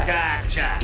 Captain Jack.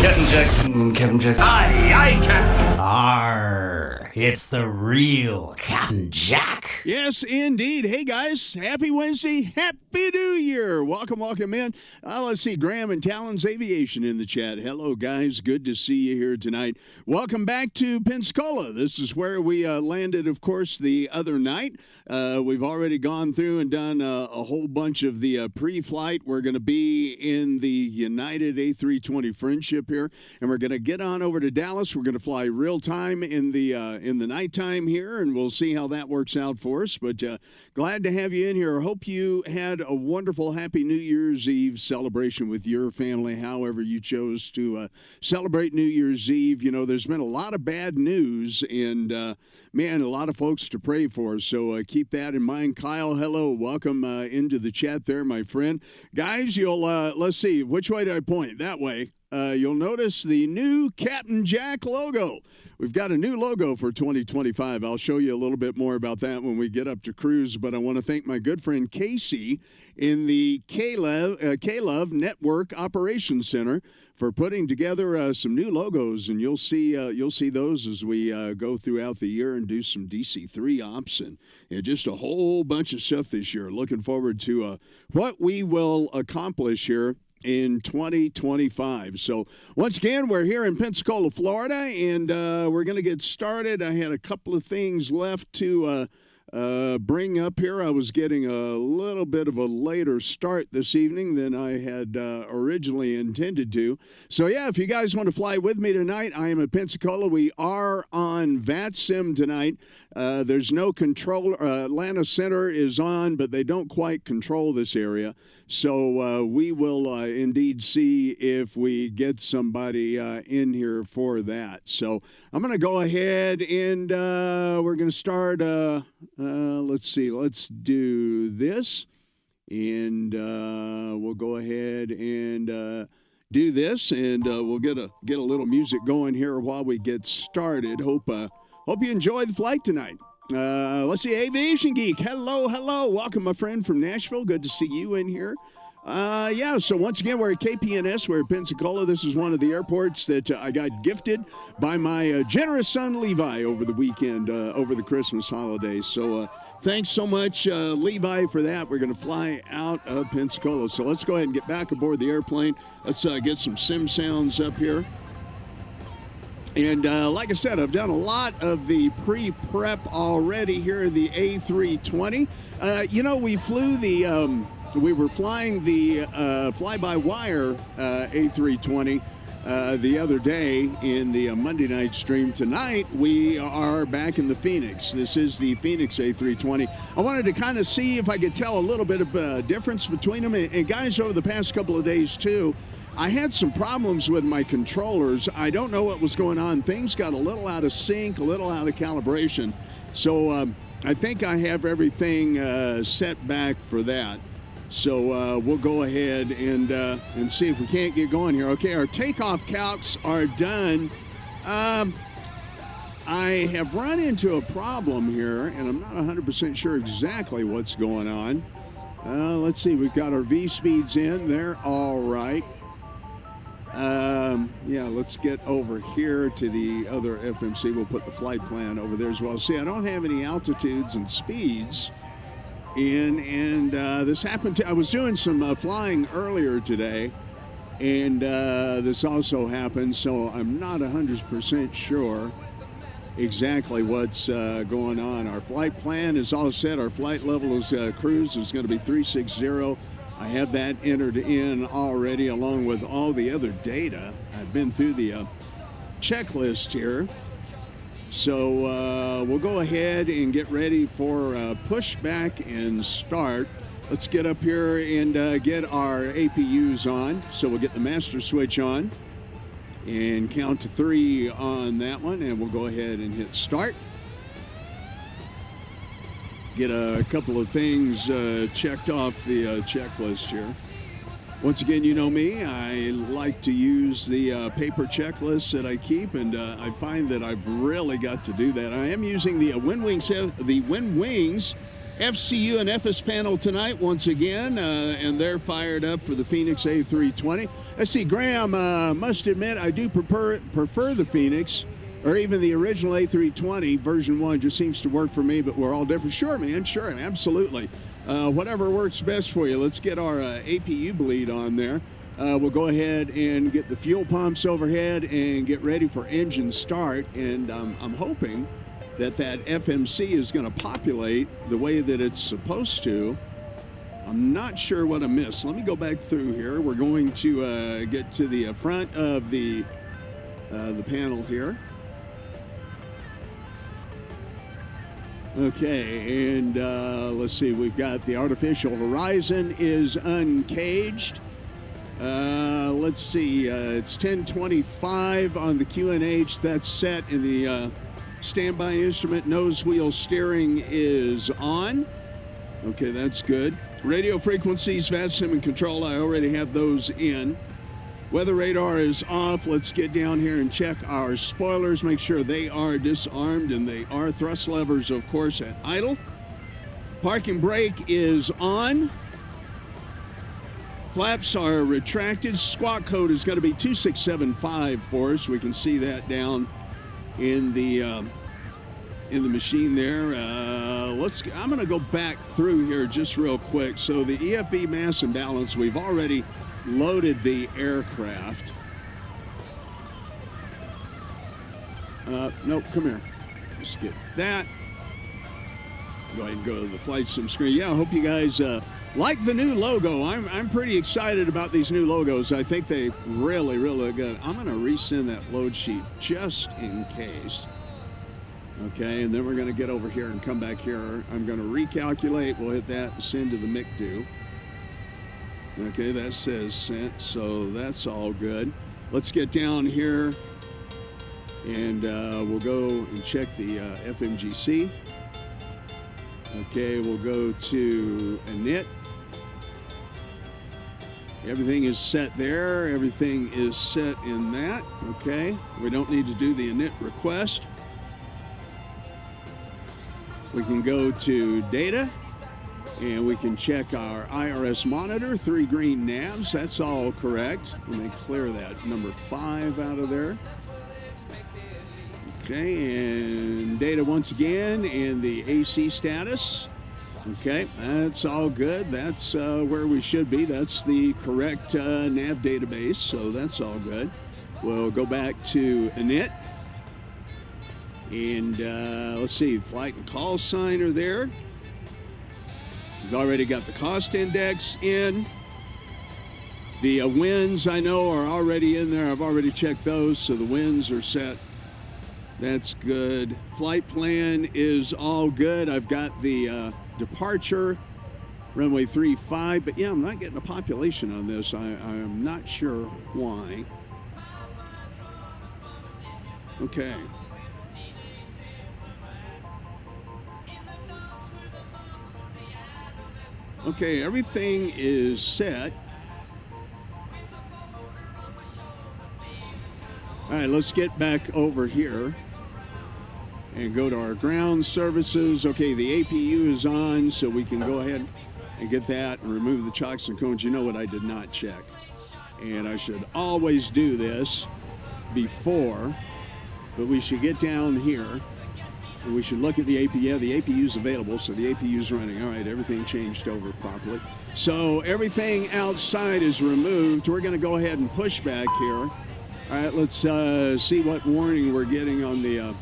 Captain Jack. Aye, aye, Captain. Arr, it's the real Captain Jack. Yes, indeed. Hey, guys, happy Wednesday. Happy New Year. Welcome in. Let's see, Graham and Talon's Aviation in the chat. Hello, guys. Good to see you here tonight. Welcome back to Pensacola. This is where we landed, of course, the other night. We've already gone through and done a whole bunch of the pre-flight. We're going to be in the United A320 Friendship here, and we're going to get on over to Dallas. We're going to fly real time in the nighttime here, and we'll see how that works out for us. But glad to have you in here. Hope you had a wonderful, happy New Year's Eve celebration with your family, however you chose to celebrate New Year's Eve. You know, there's been a lot of bad news, and man, a lot of folks to pray for. So keep that in mind. Kyle, hello, welcome into the chat there, my friend. Guys, you'll let's see, which way do I point? That way. You'll notice the new Captain Jack logo. We've got a new logo for 2025. I'll show you a little bit more about that when we get up to cruise, but I want to thank my good friend Casey in the K-Love Network Operations Center for putting together some new logos, and you'll see those as we go throughout the year and do some DC-3 ops and just a whole bunch of stuff this year. Looking forward to what we will accomplish here in 2025. So once again, we're here in Pensacola, Florida, and we're going to get started. I had a couple of things left to bring up here. I was getting a little bit of a later start this evening than I had originally intended to. So yeah, if you guys want to fly with me tonight, I am at Pensacola. We are on VATSIM tonight. There's no control. Atlanta Center is on, but they don't quite control this area. So we will indeed see if we get somebody in here for that. So I'm going to go ahead and we're going to start. Let's see. Let's do this. And we'll go ahead and do this. And we'll get a little music going here while we get started. Hope you enjoy the flight tonight. Let's see, Aviation Geek. Hello. Welcome, my friend from Nashville. Good to see you in here. So once again, we're at KPNS. We're at Pensacola. This is one of the airports that I got gifted by my generous son, Levi, over the weekend, over the Christmas holidays. So thanks so much, Levi, for that. We're going to fly out of Pensacola. So let's go ahead and get back aboard the airplane. Let's get some sim sounds up here. And like I said, I've done a lot of the pre-prep already here in the A320. We were flying the fly-by-wire A320 the other day in the Monday night stream. Tonight, we are back in the Phoenix. This is the Phoenix A320. I wanted to kind of see if I could tell a little bit of difference between them. And guys, over the past couple of days, too, I had some problems with my controllers. I don't know what was going on. Things got a little out of sync, a little out of calibration. So I think I have everything set back for that. So we'll go ahead and see if we can't get going here. Okay, our takeoff calcs are done. I have run into a problem here, and I'm not 100% sure exactly what's going on. Let's see. We've got our V-speeds in. They're all right. Let's get over here to the other FMC. We'll put the flight plan over there as well. See, I don't have any altitudes and speeds in, and this happened I was doing some flying earlier today, and this also happened, so I'm not 100% sure exactly what's going on. Our flight plan is all set. Our flight level is cruise is going to be 360. I have that entered in already along with all the other data. I've been through the checklist here. So we'll go ahead and get ready for pushback and start. Let's get up here and get our APUs on. So we'll get the master switch on and count to 3 on that one, and we'll go ahead and hit start. Get a couple of things checked off the checklist here. Once again, you know me, I like to use the paper checklists that I keep, and I find that I've really got to do that. I am using the WinWings FCU and FS panel tonight once again, and they're fired up for the Phoenix A320. Let's see, Graham, must admit I do prefer the Phoenix, or even the original A320. Version 1 just seems to work for me, but we're all different. Sure, man, sure, absolutely. Whatever works best for you. Let's get our APU bleed on there. We'll go ahead and get the fuel pumps overhead and get ready for engine start. And I'm hoping that FMC is going to populate the way that it's supposed to. I'm not sure what I missed. Let me go back through here. We're going to get to the front of the panel here. Okay, and let's see. We've got the artificial horizon is uncaged. Let's see. It's 10:25 on the QNH. That's set in the standby instrument. Nose wheel steering is on. Okay, that's good. Radio frequencies, VATSIM and control, I already have those in. Weather radar is off. Let's get down here and check our spoilers, make sure they are disarmed, and they are. Thrust levers, of course, at idle. Parking brake is on. Flaps are retracted. Squawk code is going to be 2675 for us. We can see that down in the machine there. I'm going to go back through here just real quick. So the EFB mass and balance, we've already loaded the aircraft. Nope, come here. Let's get that. Go ahead and go to the flight sim screen. Yeah, I hope you guys like the new logo. I'm pretty excited about these new logos. I think they really look good. I'm going to resend that load sheet just in case. Okay, and then we're going to get over here and come back here. I'm going to recalculate. We'll hit that and send to the MICDO. Okay, that says sent, so that's all good. Let's get down here, and we'll go and check the FMGC. Okay, we'll go to init. Everything is set there. Everything is set in that. Okay, we don't need to do the init request. We can go to data, and we can check our IRS monitor, 3 green navs. That's all correct. Let me clear that number 5 out of there. Okay, and data once again, and the AC status. Okay, that's all good. That's where we should be. That's the correct nav database, so that's all good. We'll go back to init. And let's see, flight and call sign are there. We've already got the cost index in. The winds I know are already in there. I've already checked those, so the winds are set. That's good. Flight plan is all good. I've got the departure, runway 35, but yeah, I'm not getting a population on this. I'm not sure why. Okay. Okay, everything is set. All right, let's get back over here and go to our ground services. Okay, the APU is on, so we can go ahead and get that and remove the chocks and cones. You know what I did not check, and I should always do this before, but we should get down here. And we should look at the APU. Yeah, the APU is available, so the APU is running. All right, everything changed over properly. So everything outside is removed. We're going to go ahead and push back here. All right, let's see what warning we're getting on the...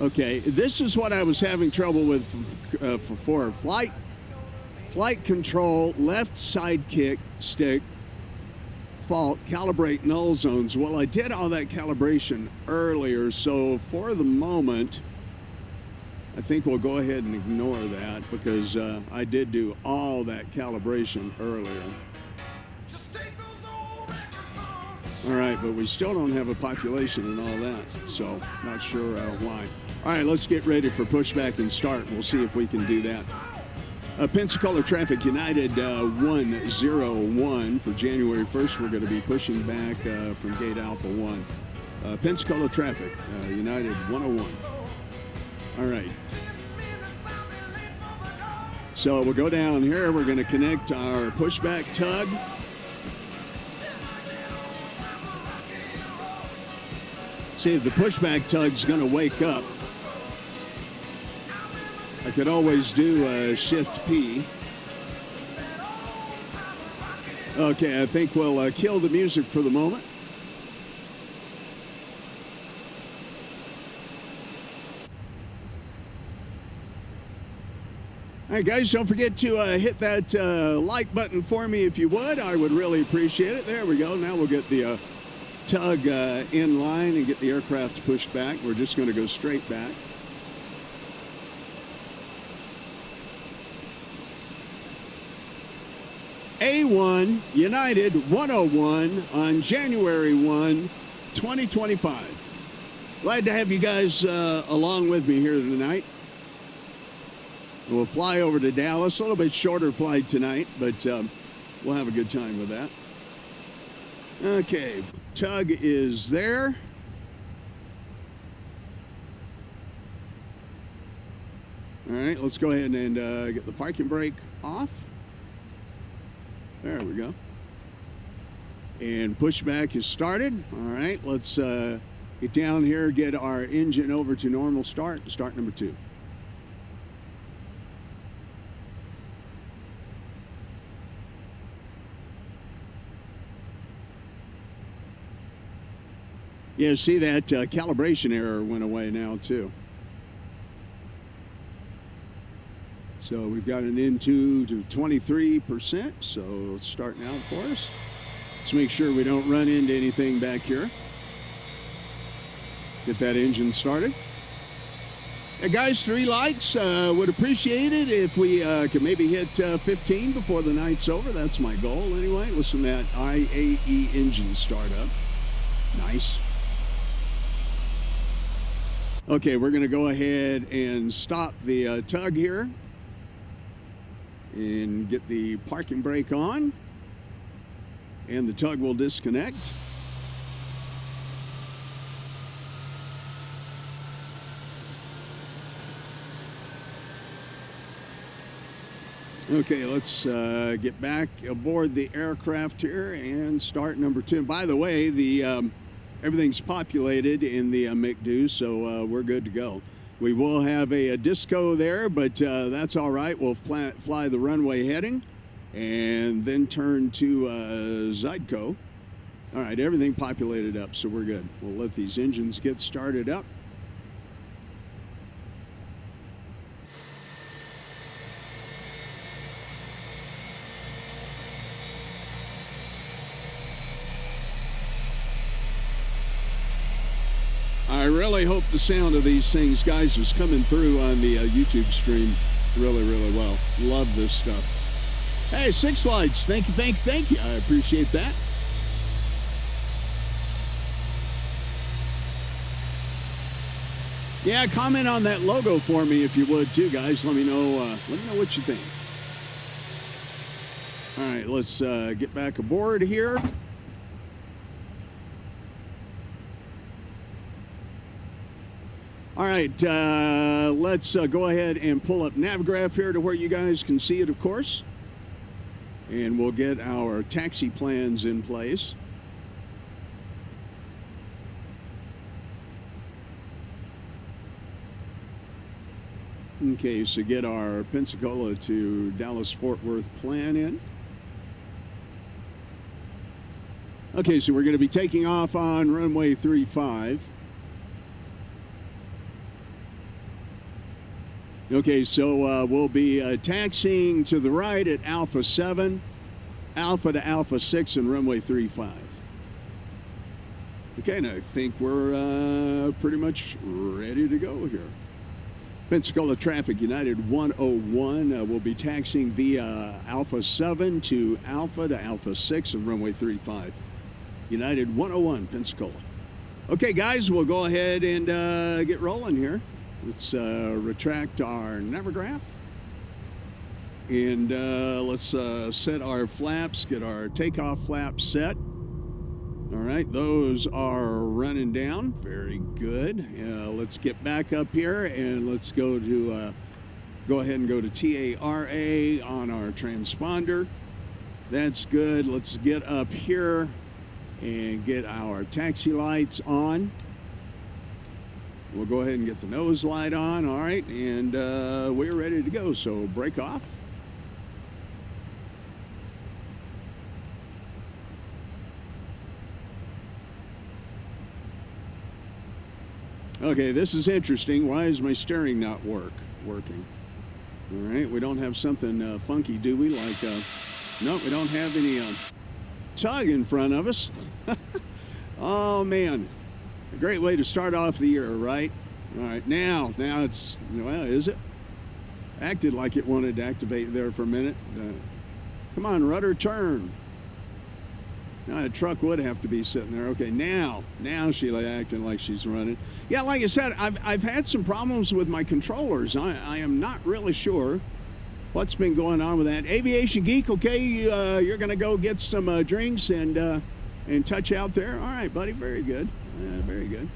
Okay, this is what I was having trouble with for flight control, left side kick stick, fault, calibrate null zones. Well, I did all that calibration earlier, so for the moment, I think we'll go ahead and ignore that because I did do all that calibration earlier. All right, but we still don't have a population and all that, so not sure why. All right, let's get ready for pushback and start. We'll see if we can do that. Pensacola traffic, United 101 for January 1st. We're going to be pushing back from gate Alpha 1. Pensacola traffic, United 101. All right. So we'll go down here. We're going to connect our pushback tug. See if the pushback tug's going to wake up. I could always do Shift P. Okay, I think we'll kill the music for the moment. All right, guys, don't forget to hit that like button for me if you would. I would really appreciate it. There we go. Now we'll get the tug in line and get the aircraft pushed back. We're just going to go straight back. A1 United 101 on January 1, 2025. Glad to have you guys along with me here tonight. We'll fly over to Dallas. A little bit shorter flight tonight, but we'll have a good time with that. Okay, tug is there. All right, let's go ahead and get the parking brake off. There we go. And pushback is started. All right, let's get down here, get our engine over to normal start number 2. Yeah, see that calibration error went away now too. So we've got an into to 23%, so it's starting out for us. Let's make sure we don't run into anything back here. Get that engine started. Hey guys, 3 lights. Would appreciate it if we could maybe hit 15 before the night's over. That's my goal anyway. Listen to that IAE engine start up. Nice. Okay, we're going to go ahead and stop the tug here and get the parking brake on, and the tug will disconnect. Okay, let's get back aboard the aircraft here and start number 2. By the way, the everything's populated in the McDo, so we're good to go. We will have a disco there, but that's all right. We'll fly the runway heading and then turn to Zydeco. All right, everything populated up, so we're good. We'll let these engines get started up. I really hope the sound of these things, guys, is coming through on the YouTube stream really, really well. Love this stuff. Hey, 6 lights. Thank you. I appreciate that. Yeah, comment on that logo for me if you would too, guys. Let me know what you think. All right, let's get back aboard here. All right, let's go ahead and pull up Navigraph here to where you guys can see it, of course. And we'll get our taxi plans in place. Okay, so get our Pensacola to Dallas-Fort Worth plan in. Okay, so we're going to be taking off on runway 35. Okay, so we'll be taxiing to the right at Alpha 7, Alpha to Alpha 6, and runway 35. Okay, and I think we're pretty much ready to go here. Pensacola Traffic United 101 will be taxiing via Alpha 7 to Alpha 6, and runway 35. United 101, Pensacola. Okay, guys, we'll go ahead and get rolling here. Let's retract our Navigraph. And let's set our flaps, get our takeoff flaps set. All right, those are running down. Very good. Let's get back up here and let's go ahead and go to TARA on our transponder. That's good. Let's get up here and get our taxi lights on. We'll go ahead and get the nose light on. All right, and we're ready to go. So break off. Okay, this is interesting. Why is my steering not working? All right, we don't have something funky, do we? Like, no, we don't have any tug in front of us. Oh, man. A great way to start off the year, right? All right, now it's, well, is it? Acted like it wanted to activate there for a minute. Come on, rudder, turn. Now, a truck would have to be sitting there. Okay, now she's acting like she's running. Yeah, like I said, I've had some problems with my controllers. I am not really sure what's been going on with that. Aviation Geek, okay, you're going to go get some drinks and touch out there. All right, buddy, very good. Very good.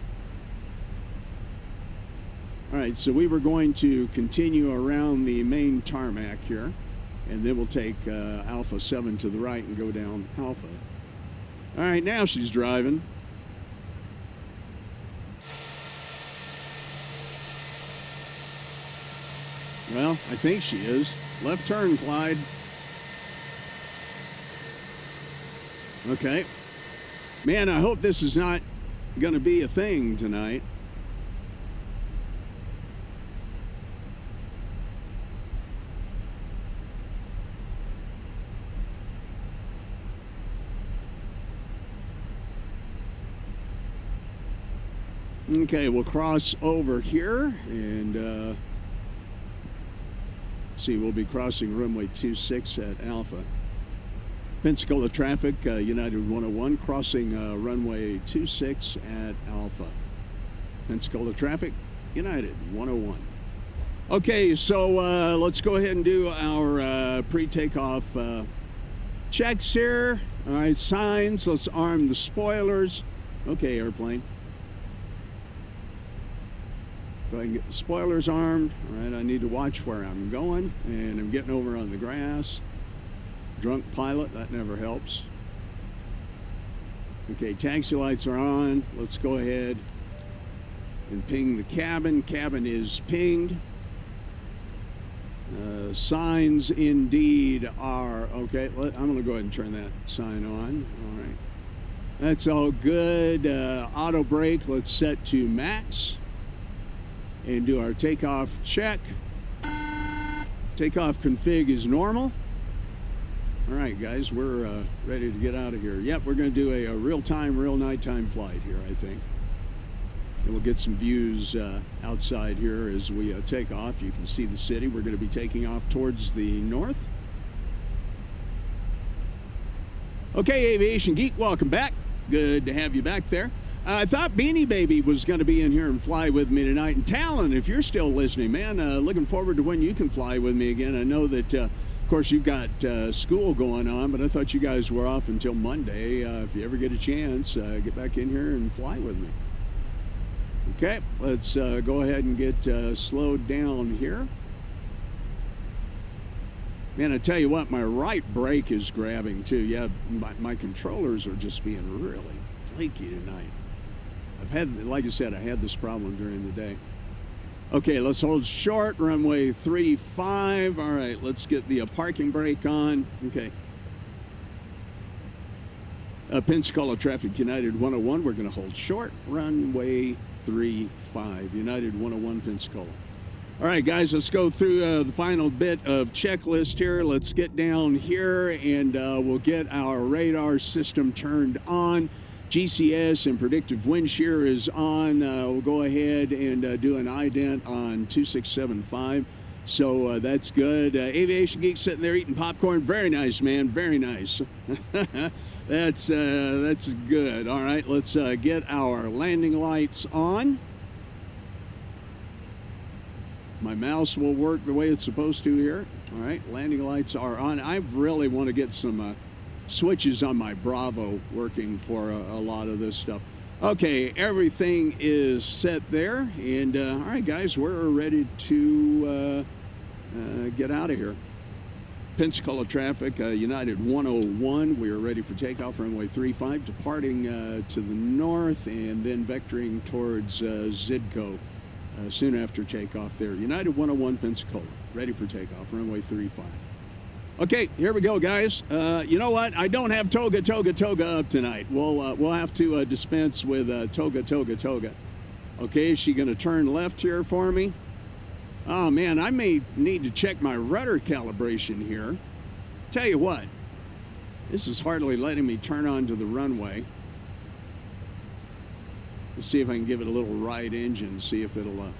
All right, so we were going to continue around the main tarmac here, and then we'll take Alpha 7 to the right and go down Alpha. All right, now she's driving. Well, I think she is. Left turn, Clyde. Okay. Man, I hope this is not going to be a thing tonight. Okay, we'll cross over here and see, we'll be crossing runway 26 at Alpha. Pensacola traffic, United 101, crossing runway 26 at Alpha. Pensacola traffic, United 101. Okay, so let's go ahead and do our pre-takeoff checks here. All right, signs, let's arm the spoilers. Okay, airplane. Go ahead and get the spoilers armed. All right, I need to watch where I'm going, and I'm getting over on the grass. Drunk pilot, that never helps. Okay, taxi lights are on. Let's go ahead and ping the cabin. Cabin is pinged. Signs indeed are, okay, I'm going to go ahead and turn that sign on. All right. That's all good. Auto brake, let's set to max. And do our takeoff check. Takeoff config is normal. All right, guys, we're ready to get out of here. Yep, we're going to do a real-time, real nighttime flight here, I think. And we'll get some views outside here as we take off. You can see the city. We're going to be taking off towards the north. Okay, Aviation Geek, welcome back. Good to have you back there. I thought Beanie Baby was going to be in here and fly with me tonight. And Talon, if you're still listening, man, looking forward to when you can fly with me again. I know that, of course, you've got school going on, but I thought you guys were off until Monday. If you ever get a chance, get back in here and fly with me. Okay, let's go ahead and get slowed down here. Man, I tell you what, my right brake is grabbing too. Yeah, my controllers are just being really flaky tonight. I've had, like I said, I had this problem during the day. Okay, let's hold short, runway 35. All right, let's get the parking brake on. Okay. Pensacola traffic, United 101. We're going to hold short, runway 35, United 101, Pensacola. All right, guys, let's go through the final bit of checklist here. Let's get down here, and we'll get our radar system turned on. GCS and predictive wind shear is on. We'll go ahead and do an ident on 2675. So that's good. Aviation Geek sitting there eating popcorn. Very nice, man. Very nice. That's good. All right, let's get our landing lights on. My mouse will work the way it's supposed to here. All right, landing lights are on. I really want to get some switches on my Bravo working for a lot of this stuff. Okay, everything is set there. And all right, guys, we're ready to get out of here. Pensacola traffic, United 101. We are ready for takeoff, runway 35, departing to the north and then vectoring towards Zidco soon after takeoff there. United 101 Pensacola, ready for takeoff, runway 35. Okay, here we go, guys. You know what? I don't have Toga up tonight. We'll have to dispense with Toga. Okay, is she going to turn left here for me? Oh, man, I may need to check my rudder calibration here. Tell you what, this is hardly letting me turn onto the runway. Let's see if I can give it a little right engine, see if it'll...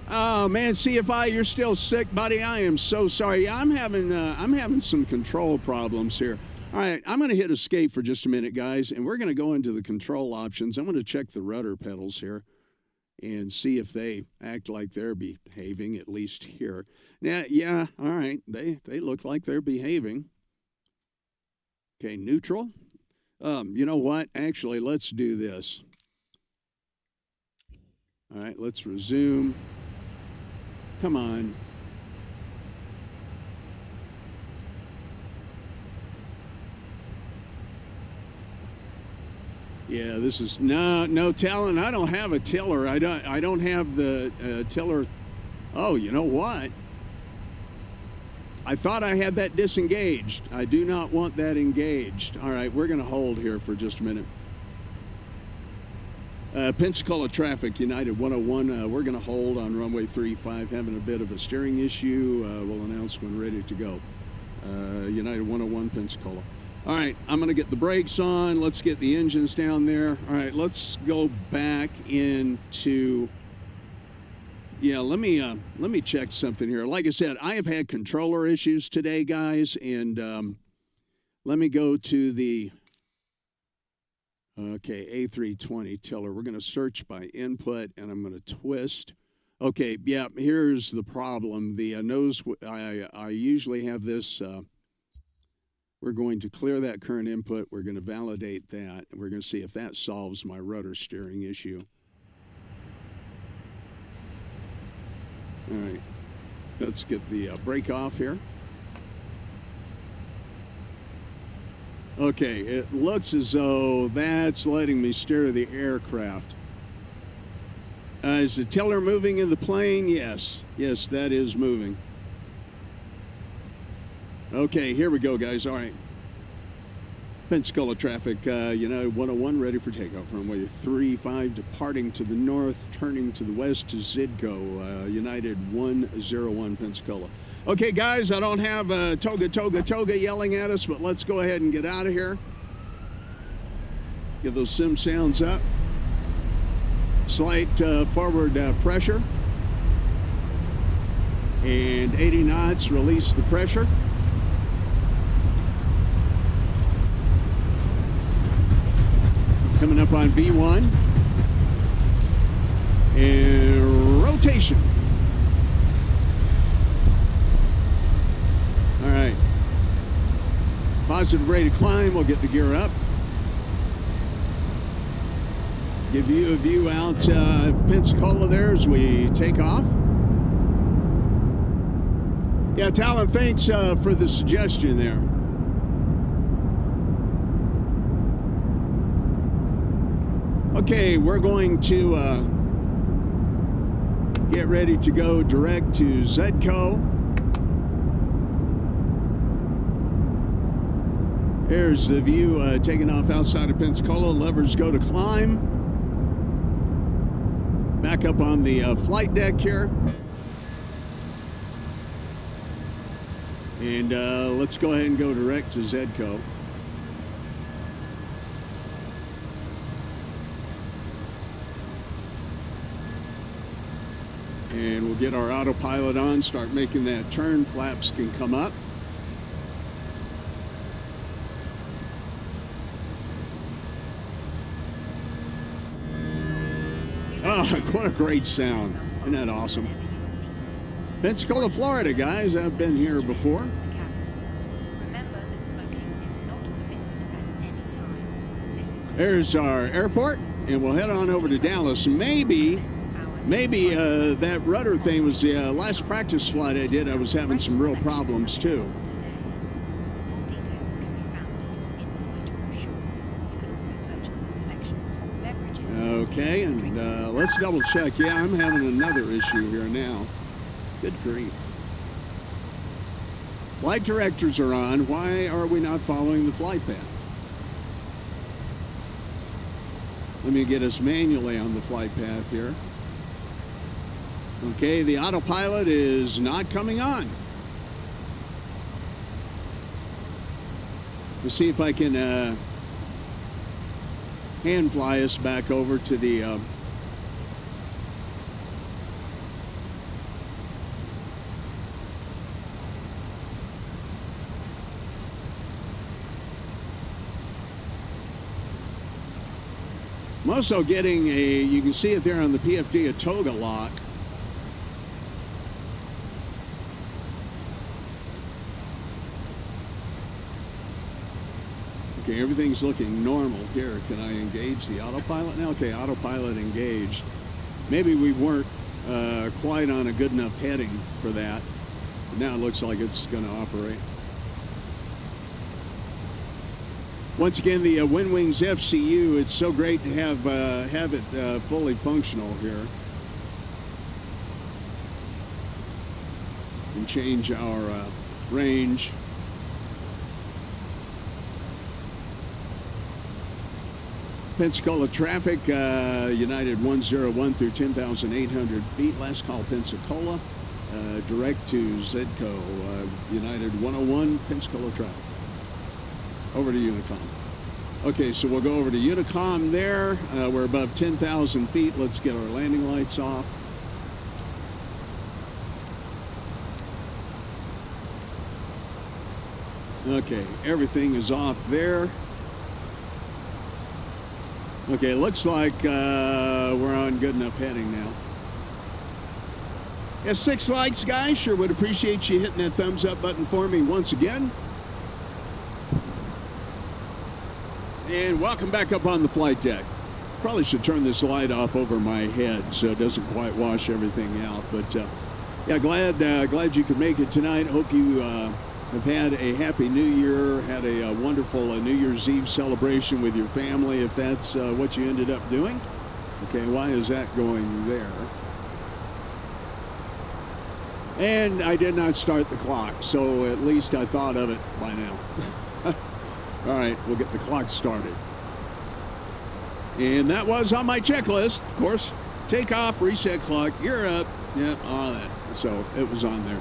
Oh, man, CFI, you're still sick, buddy. I am so sorry. Yeah, I'm having some control problems here. All right, I'm going to hit escape for just a minute, guys, and we're going to go into the control options. I'm going to check the rudder pedals here and see if they act like they're behaving, at least here. Now, yeah, all right, they look like they're behaving. Okay, neutral. You know what? Actually, let's do this. All right, let's resume. Come on. Yeah, this is no Talon. I don't have a tiller. I don't have the tiller. Oh, you know what? I thought I had that disengaged. I do not want that engaged. All right, we're going to hold here for just a minute. Pensacola traffic, United 101. We're going to hold on runway 35, having a bit of a steering issue. We'll announce when ready to go. United 101, Pensacola. All right, I'm going to get the brakes on. Let's get the engines down there. All right, let's go back into... Yeah, let me check something here. Like I said, I have had controller issues today, guys, and let me go to the... Okay, A320 tiller. We're going to search by input, and I'm going to twist. Okay, yeah, here's the problem. The nose... I usually have this... We're going to clear that current input. We're going to validate that. And we're going to see if that solves my rudder steering issue. All right. Let's get the brake off here. Okay. It looks as though that's letting me steer the aircraft. Is the tiller moving in the plane? Yes. Yes, that is moving. Okay, here we go, guys. All right. Pensacola traffic, United 101, ready for takeoff. Runway 35, departing to the north, turning to the west to Zidco, United 101, Pensacola. Okay, guys, I don't have Toga yelling at us, but let's go ahead and get out of here. Get those sim sounds up. Slight forward pressure. And 80 knots, release the pressure. Coming up on V1. And rotation. All right. Positive rate of climb. We'll get the gear up. Give you a view out of Pensacola there as we take off. Yeah, Talon, thanks for the suggestion there. Okay, we're going to get ready to go direct to Zidco. Here's the view taking off outside of Pensacola. Levers go to climb. Back up on the flight deck here. And let's go ahead and go direct to Zidco. And we'll get our autopilot on, start making that turn. Flaps can come up. Oh, what a great sound. Isn't that awesome? Pensacola, Florida, guys. I've been here before. There's our airport, and we'll head on over to Dallas. Maybe Maybe that rudder thing was the last practice flight I did. I was having some real problems too. Okay, and let's double check. Yeah, I'm having another issue here now. Good grief. Flight directors are on. Why are we not following the flight path? Let me get us manually on the flight path here. Okay, the autopilot is not coming on. Let's see if I can hand fly us back over to the I'm also getting a, you can see it there on the PFD, a toga lock. Okay, everything's looking normal here. Can I engage the autopilot now? Okay, autopilot engaged. Maybe we weren't quite on a good enough heading for that. But now it looks like it's going to operate. Once again, the WinWings FCU, it's so great to have it fully functional here. And change our range. Pensacola traffic, United 101 through 10,800 feet. Last call, Pensacola. Direct to Zedco, United 101, Pensacola traffic. Over to Unicom. Okay, so we'll go over to Unicom there. We're above 10,000 feet. Let's get our landing lights off. Okay, everything is off there. Okay, looks like we're on good enough heading now. Yeah, 6 likes, guys. Sure would appreciate you hitting that thumbs up button for me once again. And welcome back up on the flight deck. Probably should turn this light off over my head so it doesn't quite wash everything out. But yeah, glad you could make it tonight. Hope you have had a happy New Year, had a wonderful New Year's Eve celebration with your family, if that's what you ended up doing. Okay, why is that going there? And I did not start the clock, so at least I thought of it by now. All right, we'll get the clock started. And that was on my checklist, of course. Takeoff, reset clock, gear up, yeah, all that. So it was on there.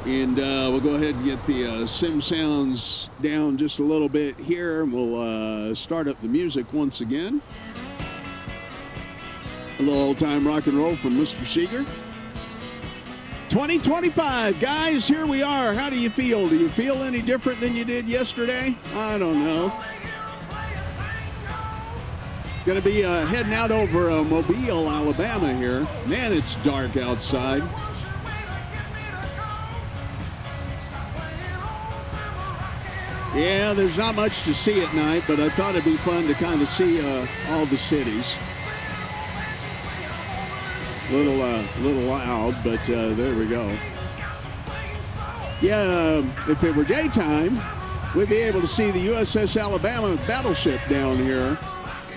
And we'll go ahead and get the sim sounds down just a little bit here. And we'll start up the music once again. A little old-time rock and roll from Mr. Seeger. 2025, guys, here we are. How do you feel? Do you feel any different than you did yesterday? I don't know. Going to be heading out over Mobile, Alabama here. Man, it's dark outside. Yeah, there's not much to see at night, but I thought it'd be fun to kind of see all the cities. Little loud, but there we go. Yeah, if it were daytime, we'd be able to see the USS Alabama battleship down here,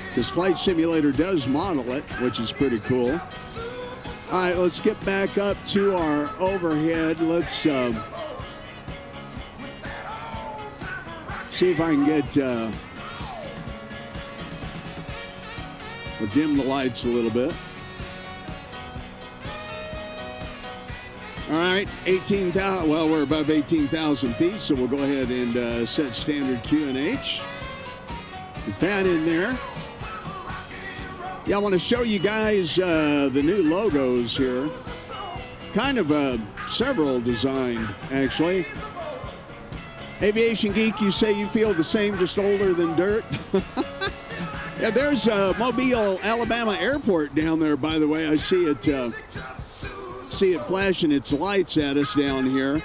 because Flight Simulator does model it, which is pretty cool. All right, let's get back up to our overhead. Let's see if I can get we'll dim the lights a little bit. All right, 18,000. Well, we're above 18,000 feet, so we'll go ahead and set standard QNH. Put that in there. Yeah, I want to show you guys the new logos here. Kind of several designed, actually. Aviation Geek, you say you feel the same, just older than dirt? Yeah, there's Mobile, Alabama Airport down there, by the way. I see it flashing its lights at us down here.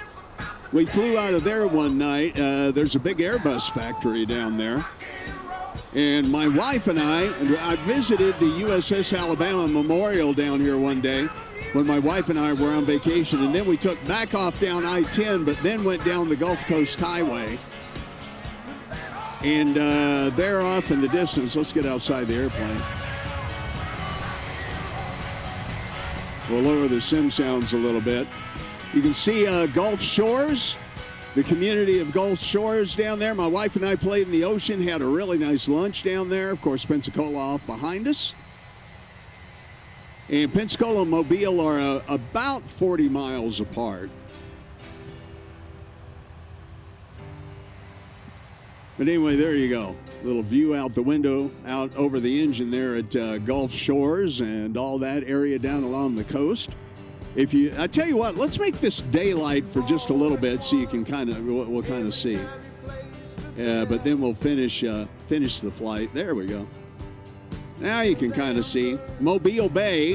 We flew out of there one night. There's a big Airbus factory down there. And my wife and I visited the USS Alabama Memorial down here one day when my wife and I were on vacation, and then we took back off down I-10, but then went down the Gulf Coast Highway. And there off in the distance, let's get outside the airplane. We'll lower the sim sounds a little bit. You can see Gulf Shores, the community of Gulf Shores down there. My wife and I played in the ocean, had a really nice lunch down there. Of course, Pensacola off behind us. And Pensacola and Mobile are about 40 miles apart. But anyway, there you go. Little view out the window, out over the engine there at Gulf Shores and all that area down along the coast. I tell you what, let's make this daylight for just a little bit so you can we'll kind of see. But then we'll finish the flight. There we go. Now you can kind of see Mobile Bay,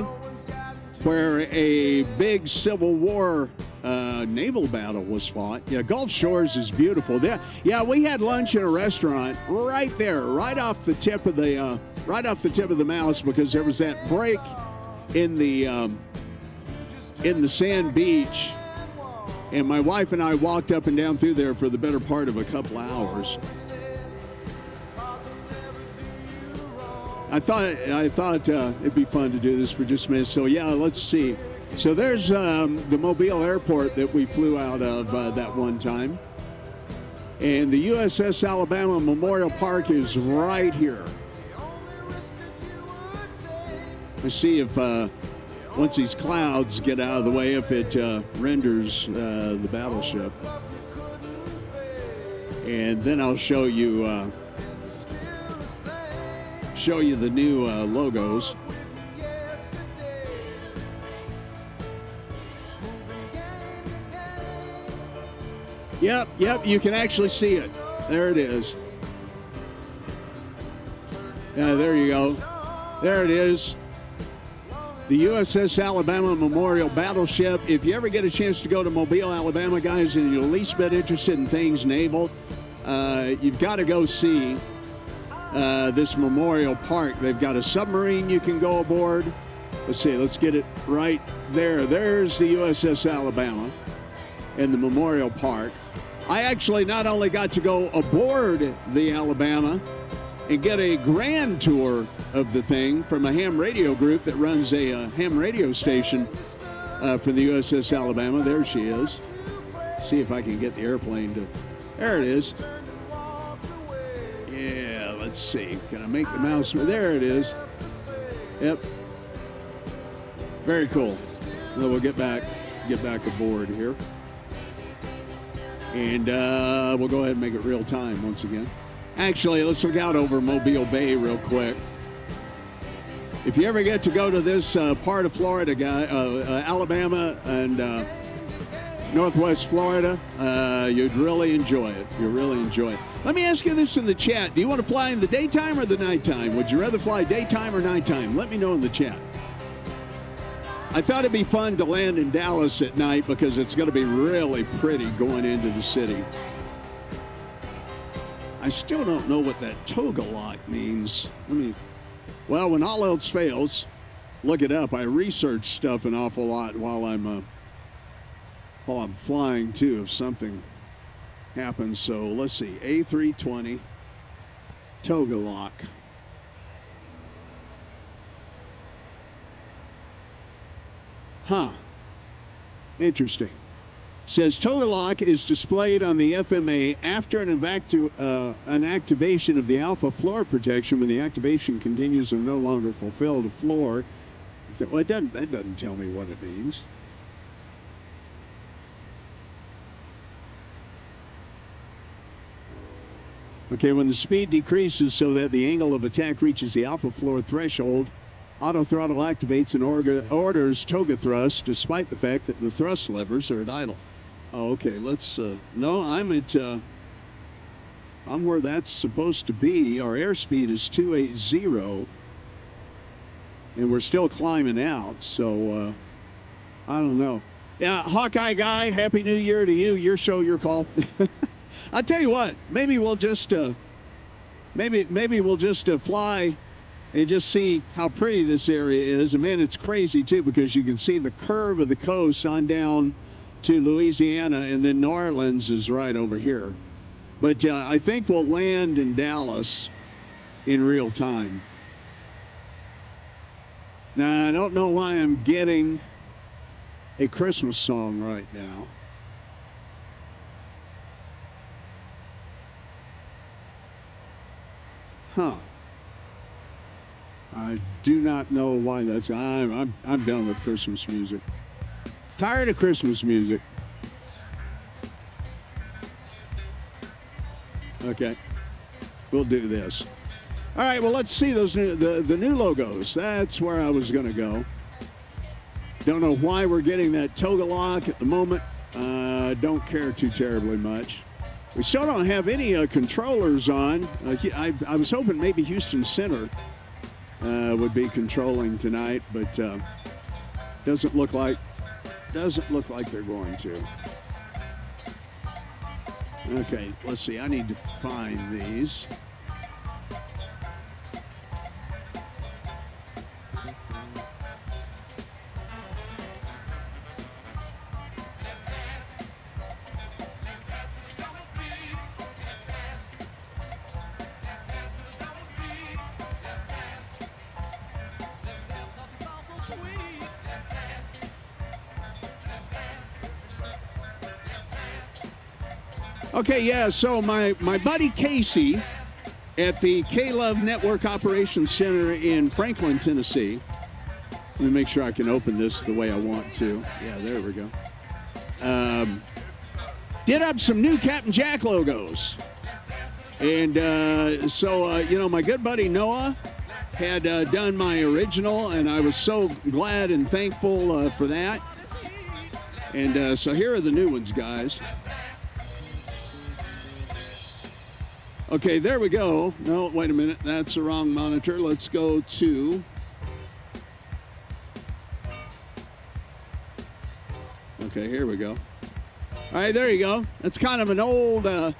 where a big Civil War naval battle was fought. Yeah, Gulf Shores is beautiful. Yeah, we had lunch in a restaurant right there, right off the tip of the mouse, because there was that break in the sand beach, and my wife and I walked up and down through there for the better part of a couple hours. I thought it'd be fun to do this for just a minute. So yeah, let's see. So there's the Mobile airport that we flew out of that one time. And the USS Alabama Memorial Park is right here. Let's see if once these clouds get out of the way, if it renders the battleship. And then I'll show you the new logos. Yep, you can actually see it. There it is. Yeah, there you go. There it is. The USS Alabama Memorial Battleship. If you ever get a chance to go to Mobile, Alabama, guys, and you're the least bit interested in things naval, you've got to go see this memorial park. They've got a submarine you can go aboard. Let's see, let's get it right there. There's the USS Alabama and the memorial park. I actually not only got to go aboard the Alabama and get a grand tour of the thing from a ham radio group that runs a ham radio station for the USS Alabama. There she is. See if I can get the airplane to... There it is. Yeah, let's see. Can I make the mouse... There it is. Yep. Very cool. Well, we'll get back aboard here. And we'll go ahead and make it real time once again. Actually, let's look out over Mobile Bay real quick. If you ever get to go to this part of Florida, Alabama and Northwest Florida, you'd really enjoy it. You'll really enjoy it. Let me ask you this in the chat. Do you want to fly in the daytime or the nighttime? Would you rather fly daytime or nighttime? Let me know in the chat. I thought it'd be fun to land in Dallas at night because it's going to be really pretty going into the city. I still don't know what that toga lock means. Well, when all else fails, look it up. I research stuff an awful lot while I'm flying too, if something happens. So let's see, A320 toga lock. Huh. Interesting. Says toga lock is displayed on the FMA after an activation of the alpha floor protection when the activation continues and no longer fulfilled a floor. Well, that doesn't tell me what it means. Okay, when the speed decreases so that the angle of attack reaches the alpha floor threshold, auto throttle activates and orders toga thrust, despite the fact that the thrust levers are at idle. Oh, okay, let's, no, I'm where that's supposed to be. Our airspeed is 280, and we're still climbing out, so, I don't know. Yeah, Hawkeye guy, Happy New Year to you. Your show, your call. I'll tell you what, maybe we'll just maybe we'll just fly and just see how pretty this area is. And man, it's crazy too, because you can see the curve of the coast on down to Louisiana, and then New Orleans is right over here. But I think we'll land in Dallas in real time. Now, I don't know why I'm getting a Christmas song right now. Huh. I do not know why that's. I'm done with Christmas music. Tired of Christmas music. Okay, we'll do this. All right. Well, let's see those the new logos. That's where I was going to go. Don't know why we're getting that toga lock at the moment. Don't care too terribly much. We still don't have any controllers on. I was hoping maybe Houston Center would be controlling tonight, but doesn't look like they're going to. Okay, let's see. I need to find these. Okay, yeah, so my buddy Casey at the K-Love Network Operations Center in Franklin, Tennessee. Let me make sure I can open this the way I want to. Yeah, there we go. Did up some new Captain Jack logos. And so my good buddy Noah had done my original, and I was so glad and thankful for that. And so here are the new ones, guys. Okay, there we go. No, wait a minute. That's the wrong monitor. Let's go to... Okay, here we go. All right, there you go. That's kind of an old... Now,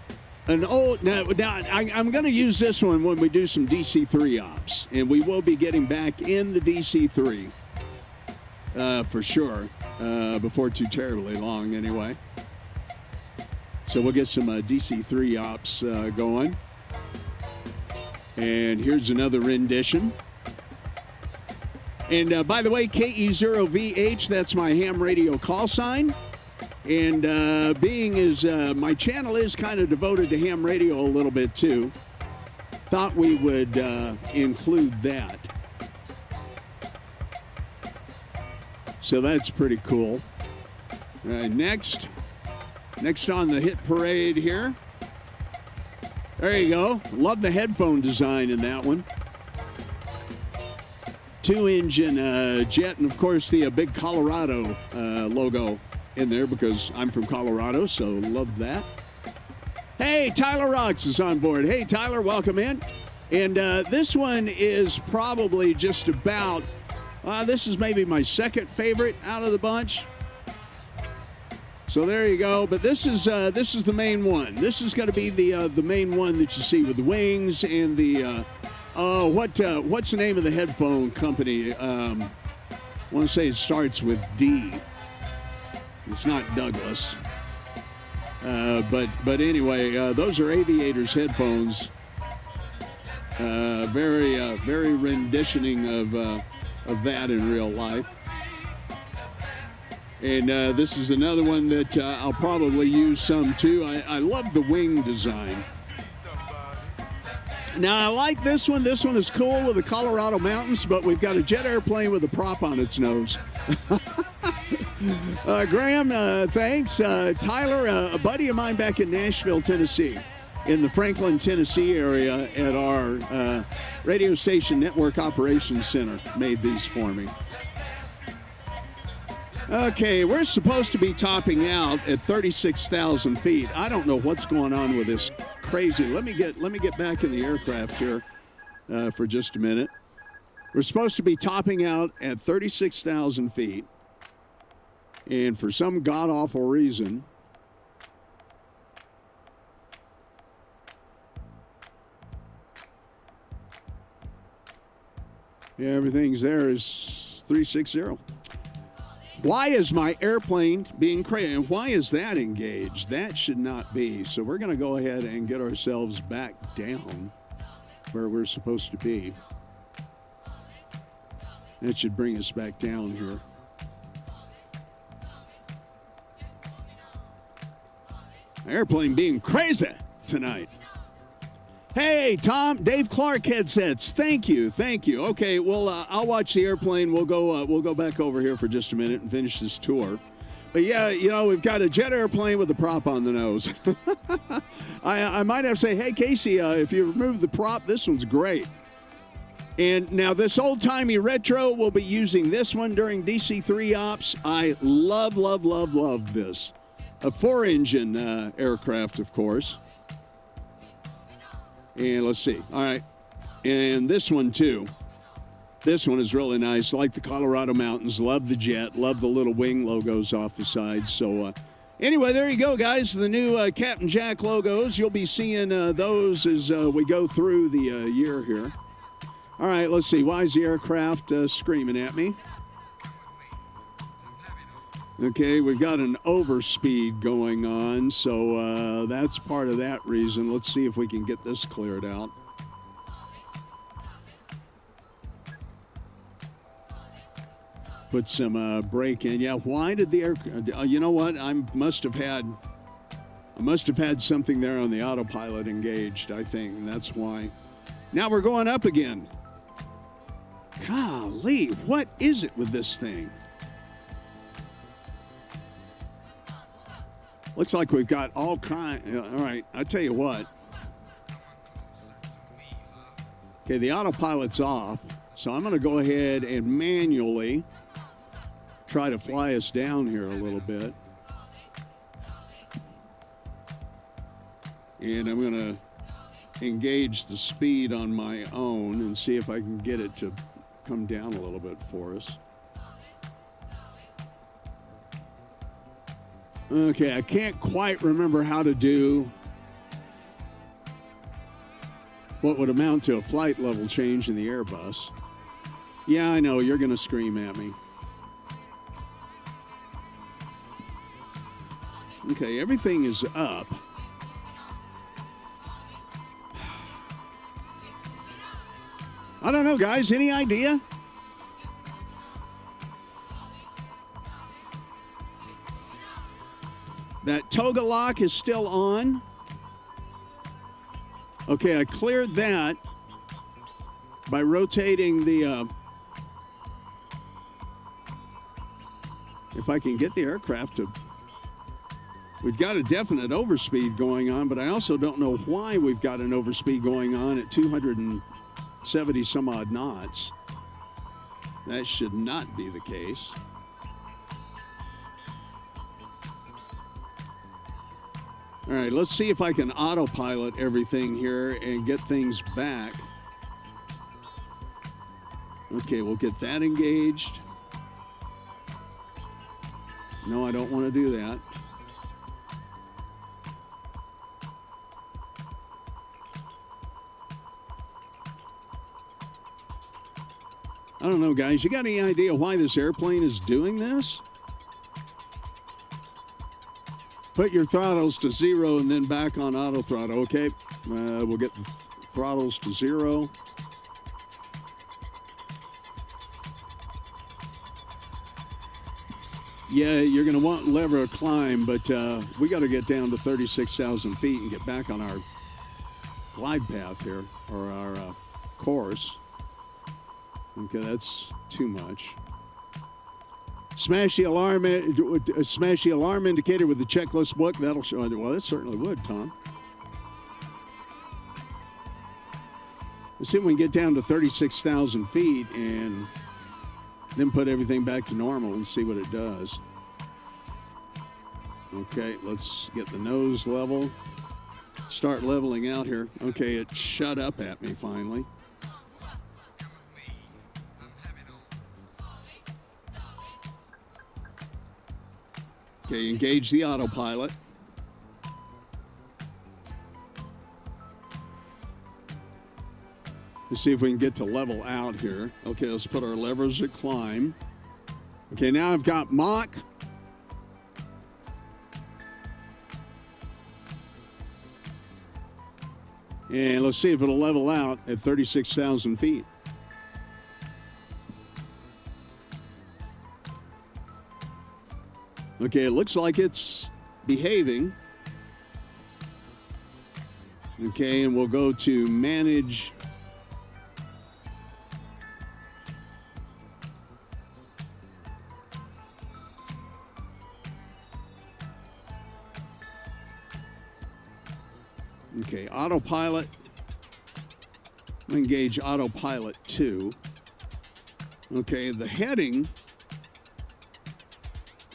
I'm going to use this one when we do some DC-3 ops. And we will be getting back in the DC-3 for sure. Before too terribly long, anyway. So we'll get some DC-3 ops going. And here's another rendition. And by the way, KE0VH, that's my ham radio call sign. And being as my channel is kind of devoted to ham radio a little bit too, thought we would include that. So that's pretty cool. All right, next on the hit parade here. There you go. Love the headphone design in that one. 2-engine jet, and of course the big Colorado logo in there because I'm from Colorado, so love that. Hey, Tyler Rocks is on board. Hey, Tyler, welcome in. And this one is probably just about, this is maybe my second favorite out of the bunch. So there you go. But this is the main one. This is going to be the main one that you see with the wings and the what's the name of the headphone company? I want to say it starts with D. It's not Douglas. But anyway, those are Aviators headphones. Very renditioning of that in real life. And this is another one that I'll probably use some too. I love the wing design. Now I like this one. This one is cool with the Colorado mountains, but we've got a jet airplane with a prop on its nose. Graham, thanks. Tyler, a buddy of mine back in Nashville, Tennessee, in the Franklin, Tennessee area at our radio station network operations center, made these for me. Okay, we're supposed to be topping out at 36,000 feet. I don't know what's going on with this crazy. Let me get back in the aircraft here for just a minute. We're supposed to be topping out at 36,000 feet. And for some god-awful reason, Yeah, everything's there is 360. Why is my airplane being crazy? And why is that engaged? That should not be. So we're going to go ahead and get ourselves back down where we're supposed to be. That should bring us back down here. Airplane being crazy tonight. Hey, Tom, Dave Clark headsets. Thank you. Okay, well, I'll watch the airplane. We'll go back over here for just a minute and finish this tour. But yeah, we've got a jet airplane with a prop on the nose. I might have to say, hey, Casey, if you remove the prop, this one's great. And now this old-timey retro, we'll be using this one during DC-3 ops. I love this. A 4-engine aircraft, of course. And let's see. All right. And this one, too. This one is really nice. Like the Colorado Mountains. Love the jet. Love the little wing logos off the side. So, anyway, there you go, guys. The new Captain Jack logos. You'll be seeing those as we go through the year here. All right, let's see. Why is the aircraft screaming at me? Okay, we've got an overspeed going on, so that's part of that reason. Let's see if we can get this cleared out. Put some brake in. Yeah, why did the air? You know what? I must have had something there on the autopilot engaged, I think, and that's why. Now we're going up again. Golly, what is it with this thing? Looks like we've got all kinds. All right, I tell you what. Okay, the autopilot's off, so I'm going to go ahead and manually try to fly us down here a little bit. And I'm going to engage the speed on my own and see if I can get it to come down a little bit for us. Okay, I can't quite remember how to do what would amount to a flight level change in the Airbus. Yeah, I know, you're going to scream at me. Okay, everything is up. I don't know, guys, any idea? That toga lock is still on. Okay, I cleared that by rotating the... if I can get the aircraft to... We've got a definite overspeed going on, but I also don't know why we've got an overspeed going on at 270 some odd knots. That should not be the case. All right, let's see if I can autopilot everything here and get things back. Okay, we'll get that engaged. No, I don't want to do that. I don't know, guys. You got any idea why this airplane is doing this? Put your throttles to 0 and then back on auto throttle. Okay, we'll get the throttles to 0. Yeah, you're going to want lever climb, but we got to get down to 36,000 feet and get back on our glide path here, or our course. Okay, that's too much. Smash the alarm indicator with the checklist book. That'll show. Well, that certainly would, Tom. Let's see if we can get down to 36,000 feet and then put everything back to normal and see what it does. Okay, let's get the nose level. Start leveling out here. Okay, it shut up at me finally. Okay, engage the autopilot. Let's see if we can get to level out here. Okay, let's put our levers at climb. Okay, now I've got Mach. And let's see if it'll level out at 36,000 feet. Okay, it looks like it's behaving. Okay, and we'll go to manage. Okay, autopilot. Engage autopilot 2. Okay, the heading.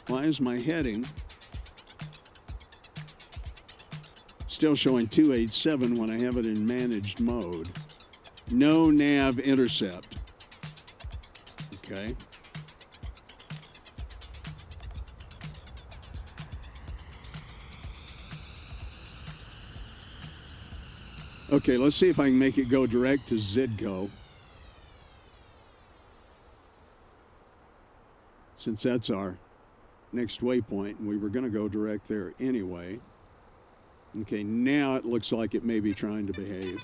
Why is my heading still showing 287 when I have it in managed mode? No nav intercept. Okay. Okay, let's see if I can make it go direct to Zidco. Since that's our next waypoint, and we were going to go direct there anyway. Okay, now it looks like it may be trying to behave.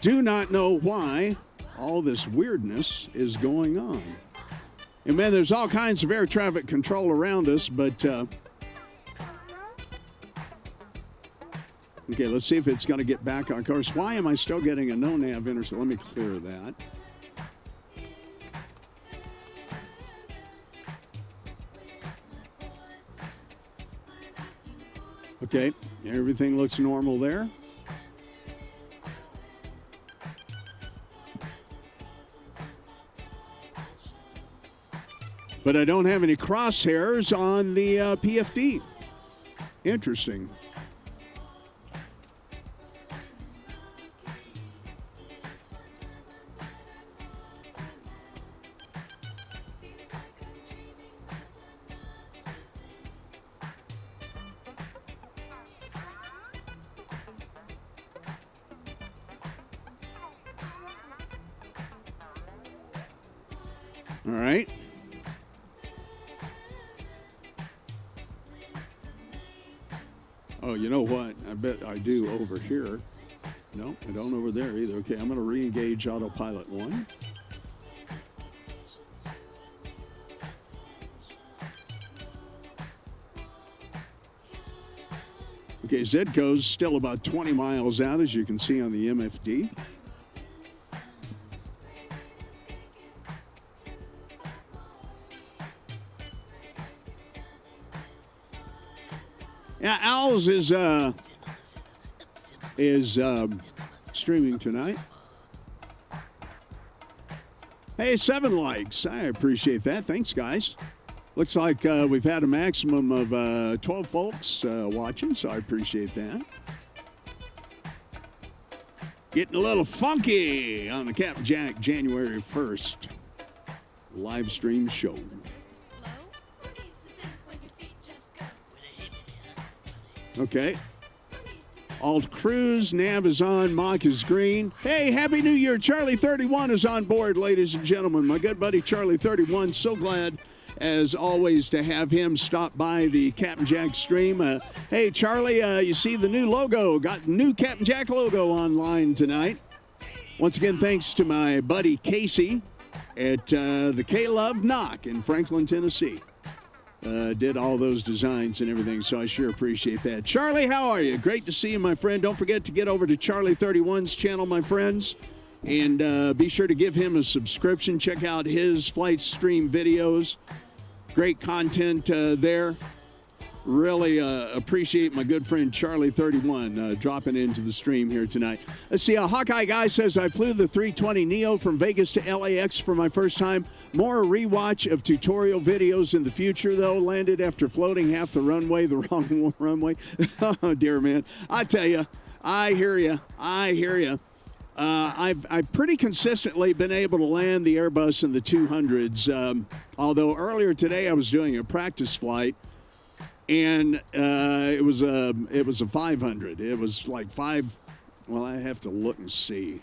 Do not know why all this weirdness is going on. And man, there's all kinds of air traffic control around us, but okay, let's see if it's going to get back on course. Why am I still getting a no nav intercept? Let me clear that. Okay, everything looks normal there. But I don't have any crosshairs on the PFD. Interesting. All right. Oh, you know what? I bet I do over here. No, I don't over there either. Okay, I'm going to re-engage autopilot 1. Okay, Zedco's still about 20 miles out, as you can see on the MFD. Yeah, Owls is streaming tonight. Hey, 7 likes. I appreciate that. Thanks, guys. Looks like we've had a maximum of 12 folks watching, so I appreciate that. Getting a little funky on the Captain Jack January 1st live stream show. Okay. Alt Cruise, nav is on, Mach is green. Hey, Happy New Year. Charlie 31 is on board, ladies and gentlemen. My good buddy Charlie 31, so glad, as always, to have him stop by the Captain Jack stream. Hey, Charlie, you see the new logo. Got the new Captain Jack logo online tonight. Once again, thanks to my buddy Casey at the K-Love Knock in Franklin, Tennessee. Did all those designs and everything, so I sure appreciate that. Charlie, how are you? Great to see you, my friend. Don't forget to get over to Charlie 31's channel, my friends, and be sure to give him a subscription. Check out his flight stream videos. Great content there. Really appreciate my good friend Charlie 31 dropping into the stream here tonight. Let's see, a Hawkeye guy says, I flew the 320 Neo from Vegas to LAX for my first time. More rewatch of tutorial videos in the future, though. Landed after floating half the runway, the wrong runway. Oh, dear, man. I tell you, I hear you. I hear you. I've pretty consistently been able to land the Airbus in the 200s. Although earlier today I was doing a practice flight And it was a 500. It was like five. Well, I have to look and see.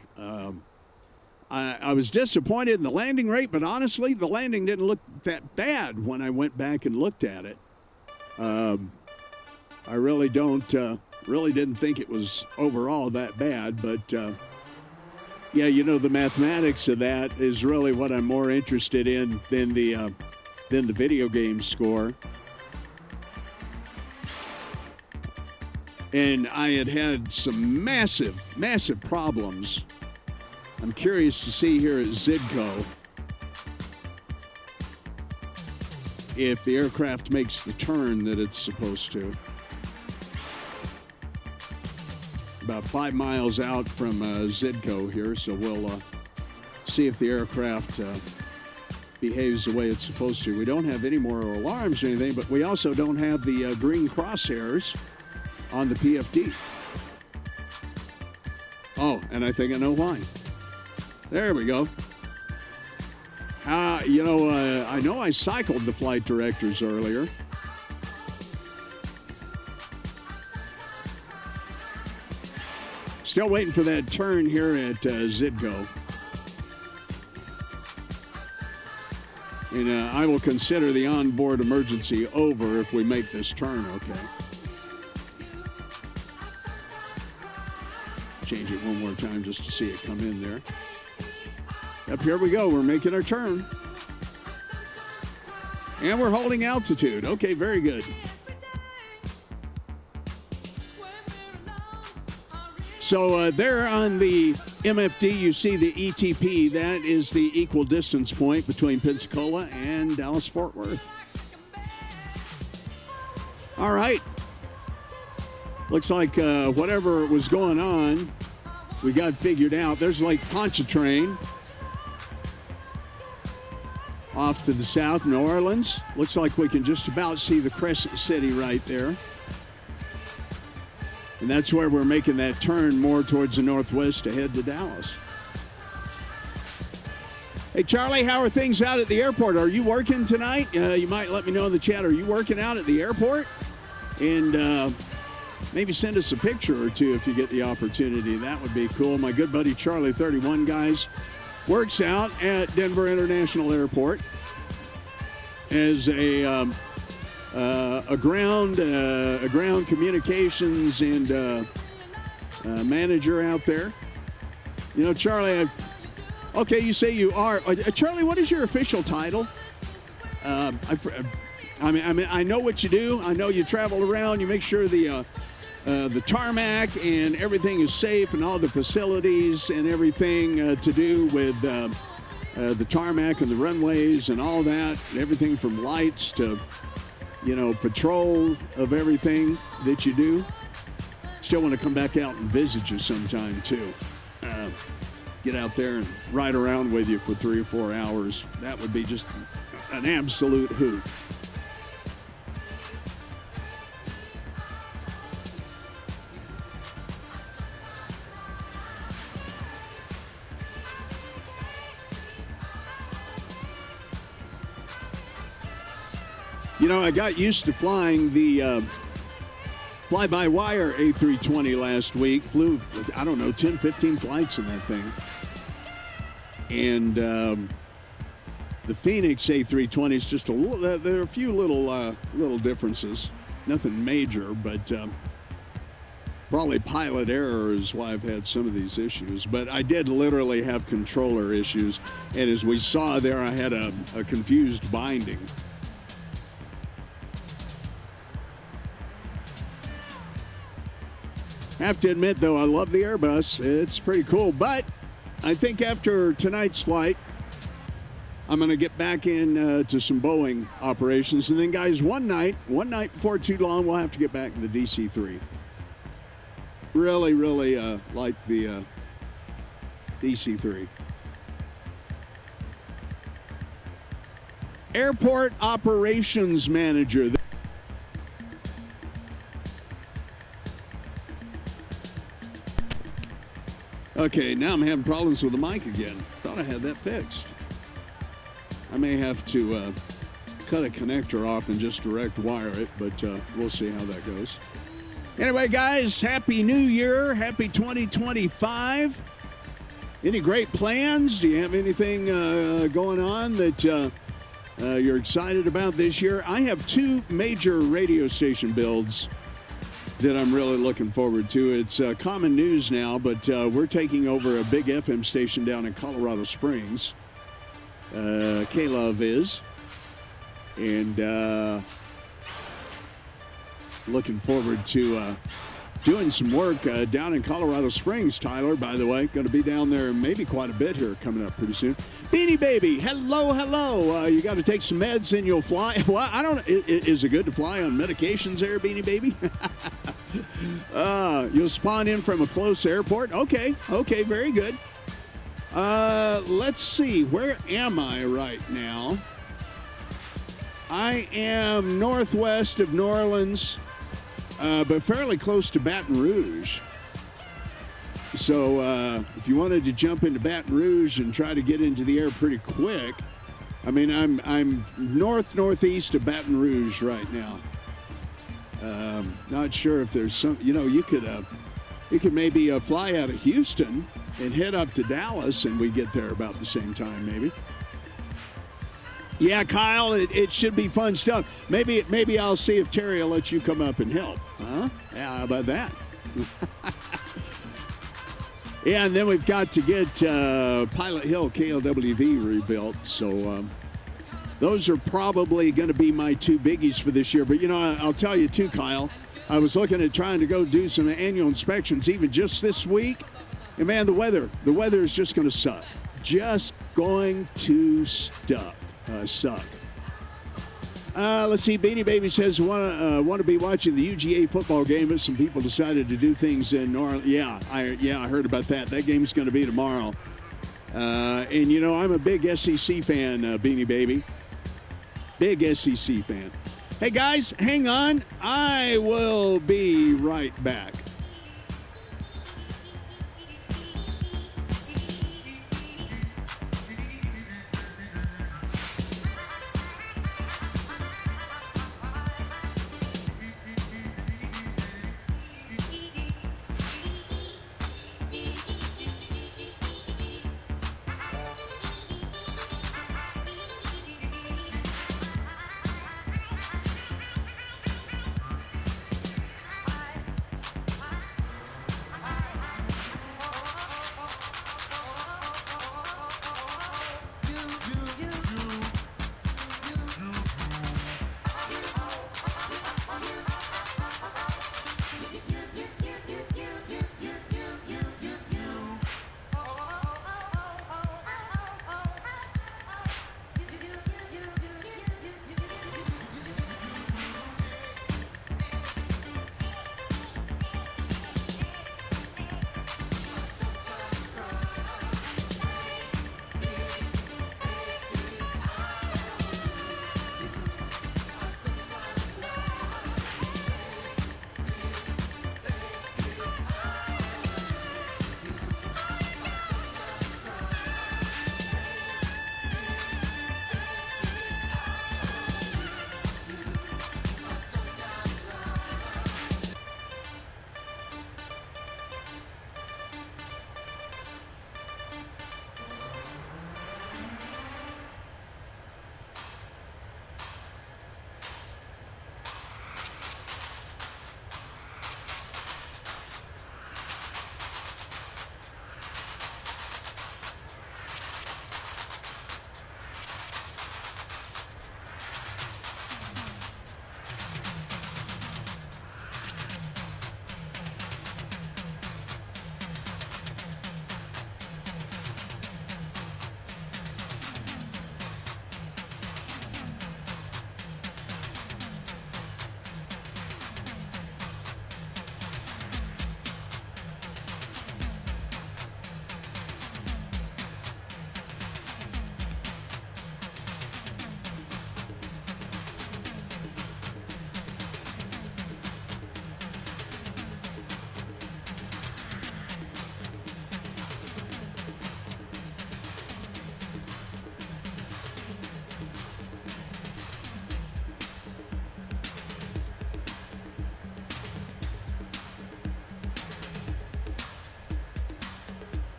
I was disappointed in the landing rate, but honestly, the landing didn't look that bad when I went back and looked at it. I really didn't think it was overall that bad, but yeah, the mathematics of that is really what I'm more interested in than the video game score. And I had some massive problems. I'm curious to see here at Zidco if the aircraft makes the turn that it's supposed to. About 5 miles out from Zidco here, so we'll see if the aircraft behaves the way it's supposed to. We don't have any more alarms or anything, but we also don't have the green crosshairs on the PFD. Oh, and I think I know why. There we go. I know I cycled the flight directors earlier. Still waiting for that turn here at Zidco. And I will consider the onboard emergency over if we make this turn okay. Change it one more time just to see it come in there. Up here we go. We're making our turn. And we're holding altitude. Okay, very good. So there on the MFD, you see the ETP. That is the equal distance point between Pensacola and Dallas-Fort Worth. All right. Looks like whatever was going on, we got figured out. There's Lake Pontchartrain off to the south, New Orleans. Looks like we can just about see the Crescent City right there. And that's where we're making that turn more towards the northwest to head to Dallas. Hey, Charlie, how are things out at the airport? Are you working tonight? You might let me know in the chat. Are you working out at the airport? And maybe send us a picture or two if you get the opportunity. That would be cool. My good buddy Charlie 31, guys, works out at Denver International Airport as a ground communications and manager out there. Charlie, okay, you say you are. Charlie, what is your official title? I know what you do. I know you travel around. You make sure the tarmac and everything is safe and all the facilities and everything to do with the tarmac and the runways and all that. Everything from lights to, patrol of everything that you do. Still want to come back out and visit you sometime, too. Get out there and ride around with you for 3 or 4 hours. That would be just an absolute hoot. I got used to flying the fly-by-wire A320 last week. Flew, 10, 15 flights in that thing. And the Phoenix A320 is just there are a few little differences. Nothing major, but probably pilot error is why I've had some of these issues. But I did literally have controller issues. And as we saw there, I had a confused binding. Have to admit, though, I love the Airbus. It's pretty cool. But I think after tonight's flight, I'm going to get back in to some Boeing operations. And then, guys, one night before too long, we'll have to get back to the DC-3. Really like the DC-3. Airport Operations Manager. Okay, now I'm having problems with the mic again. Thought I had that fixed. I may have to cut a connector off and just direct wire it, but we'll see how that goes. Anyway, guys, Happy New Year. Happy 2025. Any great plans? Do you have anything going on that you're excited about this year? I have two major radio station builds that I'm really looking forward to. It's common news now, but we're taking over a big FM station down in Colorado Springs. K-Love is. And looking forward to doing some work down in Colorado Springs, Tyler, by the way. Going to be down there maybe quite a bit here coming up pretty soon. Beanie Baby, hello. You got to take some meds and you'll fly. Well, I don't. Is it good to fly on medications there, Beanie Baby? You'll spawn in from a close airport. Okay, very good. Let's see. Where am I right now? I am northwest of New Orleans, but fairly close to Baton Rouge. So if you wanted to jump into Baton Rouge and try to get into the air pretty quick, I mean, I'm northeast of Baton Rouge right now. Not sure if there's some, you could maybe fly out of Houston and head up to Dallas, and we get there about the same time, maybe. Yeah, Kyle, it should be fun stuff. Maybe I'll see if Terry will let you come up and help. Huh? Yeah, how about that? Yeah, and then we've got to get Pilot Hill KLWV rebuilt. So those are probably going to be my two biggies for this year. But, I'll tell you, too, Kyle, I was looking at trying to go do some annual inspections even just this week. And, man, the weather is just going to suck. Just going to suck. Let's see. Beanie Baby says want to be watching the UGA football game, but some people decided to do things in New Orleans. Yeah, I heard about that. That game's going to be tomorrow. And I'm a big SEC fan, Beanie Baby. Big SEC fan. Hey guys, hang on. I will be right back.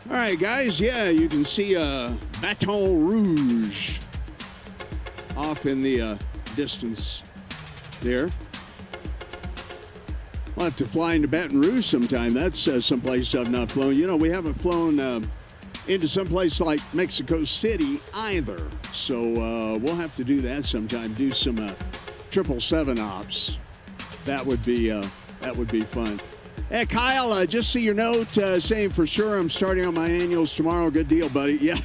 All right, guys. Yeah, you can see Baton Rouge off in the distance there. We'll have to fly into Baton Rouge sometime. That's someplace I've not flown. You know, we haven't flown into someplace like Mexico City either. So we'll have to do that sometime. Do some 777 ops. That would be fun. Hey, Kyle, just see your note saying for sure I'm starting on my annuals tomorrow. Good deal, buddy. Yeah.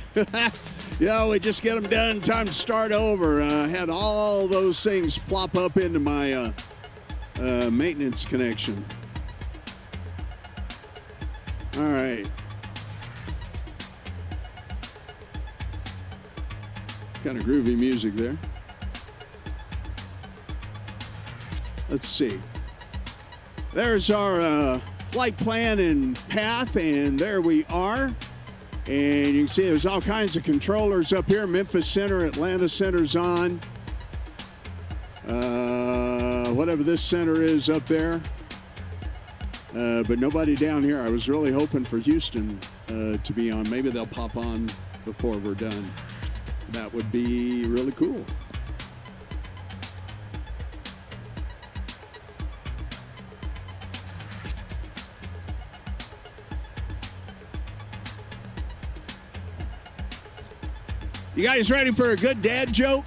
Yeah, we just get them done. Time to start over. Had all those things plop up into my maintenance connection. All right. Kind of groovy music there. Let's see. There's our flight plan and path, and there we are. And you can see there's all kinds of controllers up here. Memphis Center, Atlanta Center's on. Whatever this center is up there. But nobody down here. I was really hoping for Houston to be on. Maybe they'll pop on before we're done. That would be really cool. You guys ready for a good dad joke?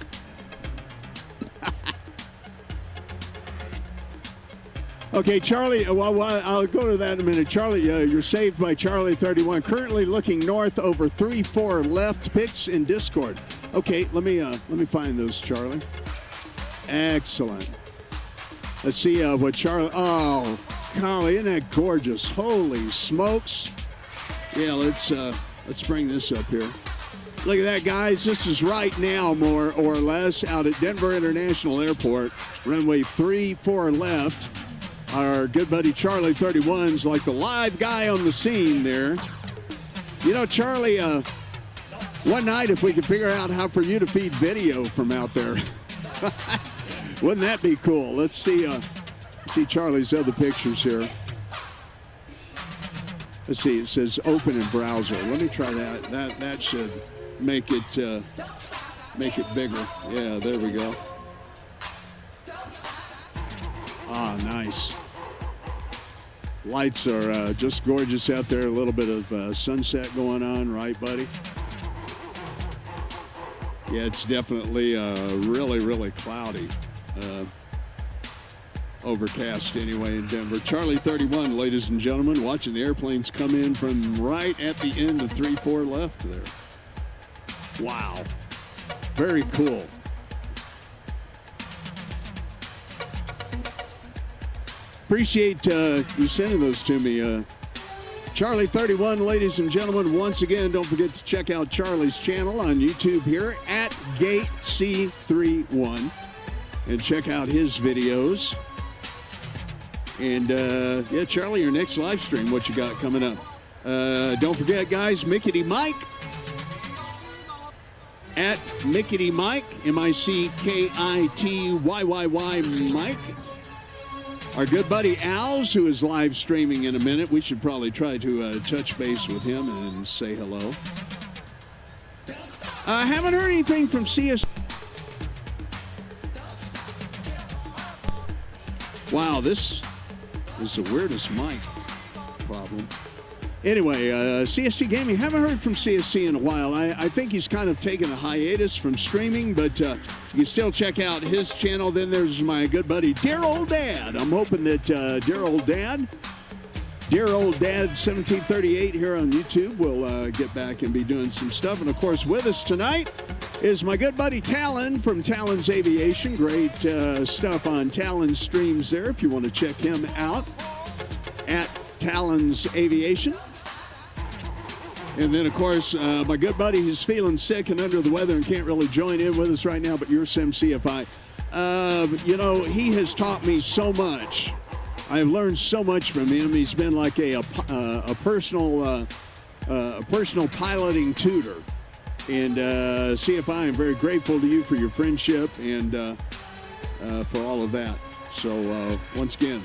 Okay, Charlie, well, I'll go to that in a minute. Charlie, you're saved by Charlie 31. Currently looking north over 3-4 left. Pics in Discord. Okay, let me find those, Charlie. Excellent. Let's see what Charlie. Oh, golly, isn't that gorgeous? Holy smokes! Yeah, let's bring this up here. Look at that, guys. This is right now, more or less, out at Denver International Airport. Runway 34 left. Our good buddy Charlie 31's like the live guy on the scene there. You know, Charlie, one night if we could figure out how for you to feed video from out there. Wouldn't that be cool? Let's see Charlie's other pictures here. Let's see, it says open in browser. Let me try that. That should make it bigger. Yeah, there we go. Ah, nice. Lights are just gorgeous out there. A little bit of sunset going on, right, buddy? Yeah, it's definitely really, really cloudy. Overcast anyway in Denver. Charlie 31, ladies and gentlemen, watching the airplanes come in from right at the end of 3-4 left there. Wow. Very cool. Appreciate you sending those to me. Charlie 31, ladies and gentlemen, once again, don't forget to check out Charlie's channel on YouTube here at GateC31 and check out his videos. And yeah, Charlie, your next live stream, what you got coming up? Don't forget, guys, Mickety Mike at Mickety Mike, MICKITYYY Mike. Our good buddy Al's, who is live streaming in a minute. We should probably try to touch base with him and say hello. I haven't heard anything from CS. Wow, this is the weirdest mic problem. Anyway, CST Gaming, haven't heard from CST in a while. I think he's kind of taken a hiatus from streaming, but you can still check out his channel. Then there's my good buddy, Dear Old Dad. I'm hoping that Dear Old Dad 1738 here on YouTube will get back and be doing some stuff. And, of course, with us tonight is my good buddy Talon from Talon's Aviation. Great stuff on Talon's streams there if you want to check him out at Talon's Aviation. And then, of course, my good buddy who's feeling sick and under the weather and can't really join in with us right now, but you're Sim CFI. You know, he has taught me so much. I've learned so much from him. He's been like a personal piloting tutor. And CFI, I'm very grateful to you for your friendship and for all of that. So once again,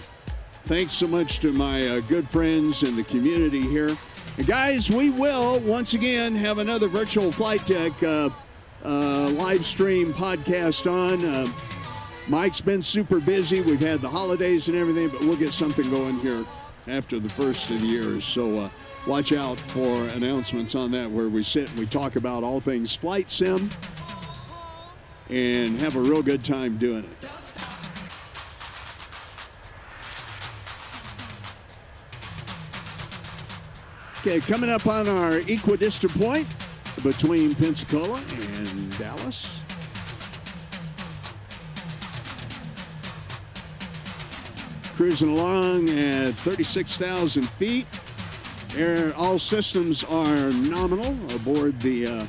thanks so much to my good friends in the community here. And guys, we will once again have another virtual flight deck live stream podcast on. Mike's been super busy. We've had the holidays and everything, but we'll get something going here after the first of the year. So watch out for announcements on that, where we sit and we talk about all things flight sim and have a real good time doing it. Okay, coming up on our equidistant point between Pensacola and Dallas. Cruising along at 36,000 feet. All systems are nominal aboard the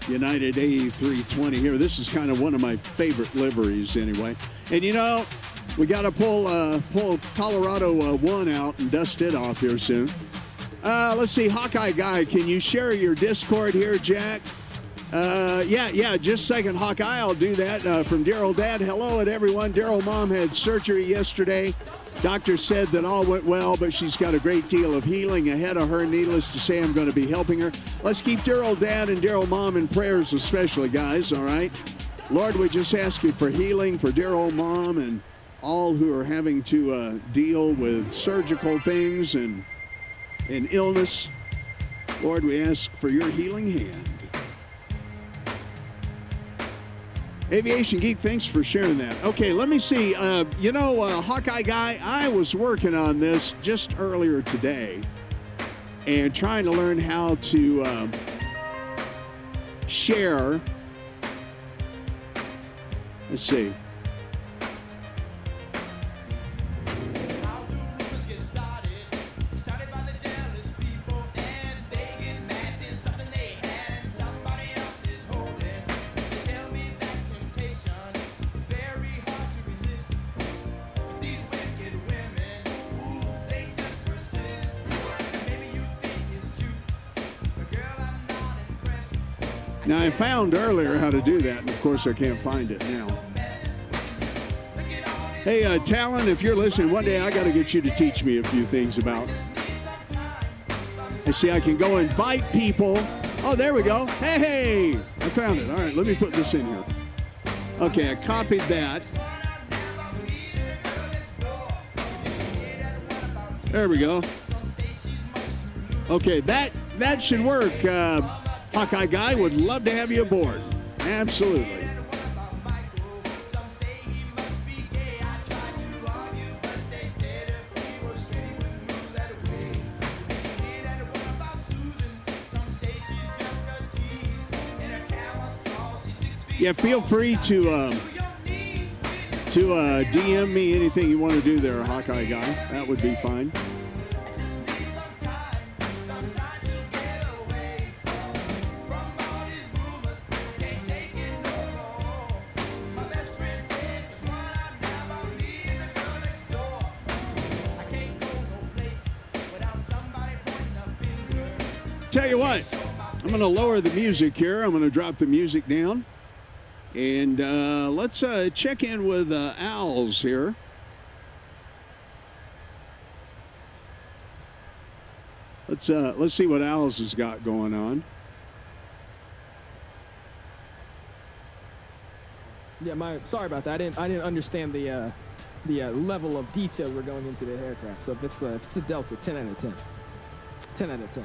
United A320 here. This is kind of one of my favorite liveries anyway. And you know, we got to pull Colorado 1 out and dust it off here soon. Let's see, Hawkeye Guy, can you share your Discord here, Jack? Yeah, just a second, Hawkeye, I'll do that. From Daryl Dad, hello and everyone. Daryl Mom had surgery yesterday. Doctor said that all went well, but she's got a great deal of healing ahead of her. Needless to say, I'm going to be helping her. Let's keep Daryl Dad and Daryl Mom in prayers especially, guys, all right? Lord, we just ask you for healing for Daryl Mom and all who are having to deal with surgical things and illness. Lord, we ask for your healing hand. Aviation Geek, thanks for sharing that. Okay, let me see. Hawkeye Guy, I was working on this just earlier today and trying to learn how to share. Let's see. Now, I found earlier how to do that, and of course I can't find it now. Hey, Talon, if you're listening, one day I got to get you to teach me a few things about. I see I can go invite people. Oh, there we go. Hey, I found it. All right, let me put this in here. Okay, I copied that. There we go. Okay, that should work. Hawkeye Guy, would love to have you aboard. Absolutely. Yeah, feel free to DM me anything you want to do there, Hawkeye Guy. That would be fine. Tell you what, I'm going to lower the music here. I'm going to drop the music down. And let's check in with Owls here. Let's see what Owls has got going on. Yeah, sorry about that. I didn't understand the level of detail we're going into the aircraft. So if it's a Delta, 10 out of 10. 10 out of 10.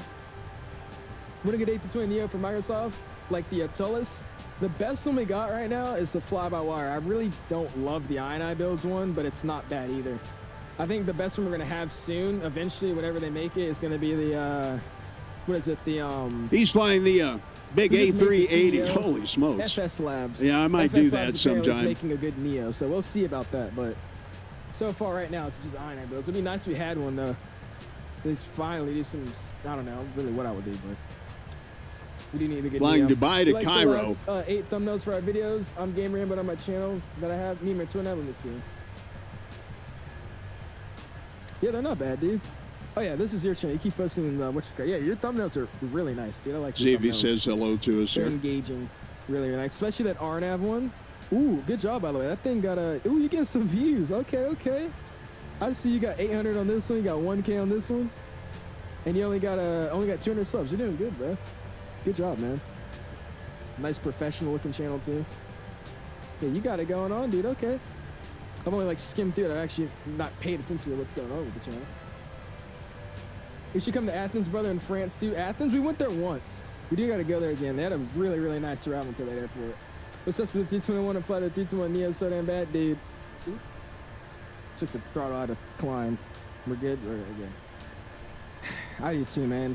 Renegade A320 Neo from Microsoft, like the Tullus. The best one we got right now is the fly-by-wire. I really don't love the INI builds one, but it's not bad either. I think the best one we're going to have soon, eventually, whenever they make it, is going to be the, what is it, the... He's flying the big A380. Holy smokes. FS Labs. Yeah, I might do that sometime. Making a good Neo, so we'll see about that, but so far right now, it's just INI builds. It'd be nice if we had one, though. They finally do some, I don't know really what I would do, but... We do need to get flying Dubai to Cairo. The last, 8 thumbnails for our videos. I'm Game Rambo on my channel that I have. Me and my twin have them this year. Yeah, they're not bad, dude. Oh yeah, this is your channel. You keep posting which is great. Yeah, your thumbnails are really nice, dude. I like your Xavier says hello to us. They're here. engaging, really nice. Especially that RNAV one. Ooh, good job by the way. That thing got a. Ooh, you get some views. Okay. I see you got 800 on this one. You got 1K on this one. And you only got 200 subs. You're doing good, bro. Good job, man. Nice professional-looking channel, too. Yeah, you got it going on, dude. Okay. I've only, like, skimmed through it. I've actually not paid attention to what's going on with the channel. We should come to Athens, brother, in France, too. Athens, we went there once. We do got to go there again. They had a really, really nice surrounding to that airport. What's up to the 321 and flight of the 321 Neo so damn bad, dude? Ooh. Took the throttle out of climb. We're good? We're good. I do too, man.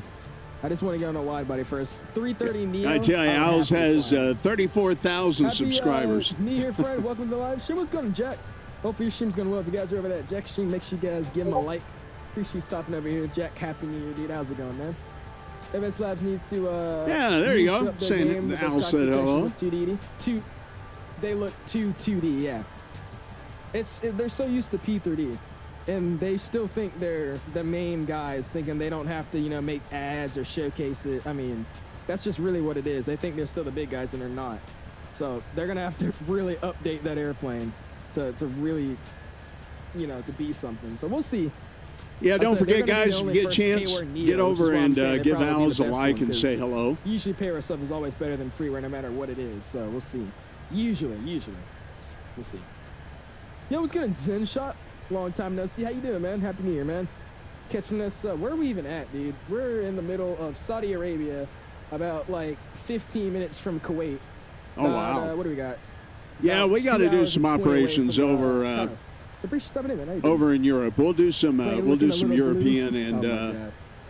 I just want to get on a wide body first. 330 Neo. I tell you, Owls has 34,000 subscribers. Me here, Fred. Welcome to the live stream. What's going on, Jack? Hopefully your stream's going well. If you guys are over that Jack stream, make sure you guys give him a like. Appreciate you stopping over here. Jack, happy New Year, dude. How's it going, man? MS Labs needs to yeah, there you go. Saying the Owl said hello. 2D. They look 2D, yeah. They're so used to P3D. And they still think they're the main guys, thinking they don't have to, make ads or showcase it. I mean, that's just really what it is. They think they're still the big guys, and they're not. So they're going to have to really update that airplane to really, to be something. So we'll see. Yeah, don't forget, guys, if you get a chance, get over and give Owls a like and say hello. Usually payware stuff is always better than freeware, no matter what it is. So we'll see. Usually. We'll see. Yo, what's good, Zen Shot? Long time no see. How you doing, man? Happy New Year, man. Catching us. Where are we even at, dude? We're in the middle of Saudi Arabia, about like 15 minutes from Kuwait. Oh, wow. What do we got? Yeah, we got to do some operations over over in Europe. We'll do some European and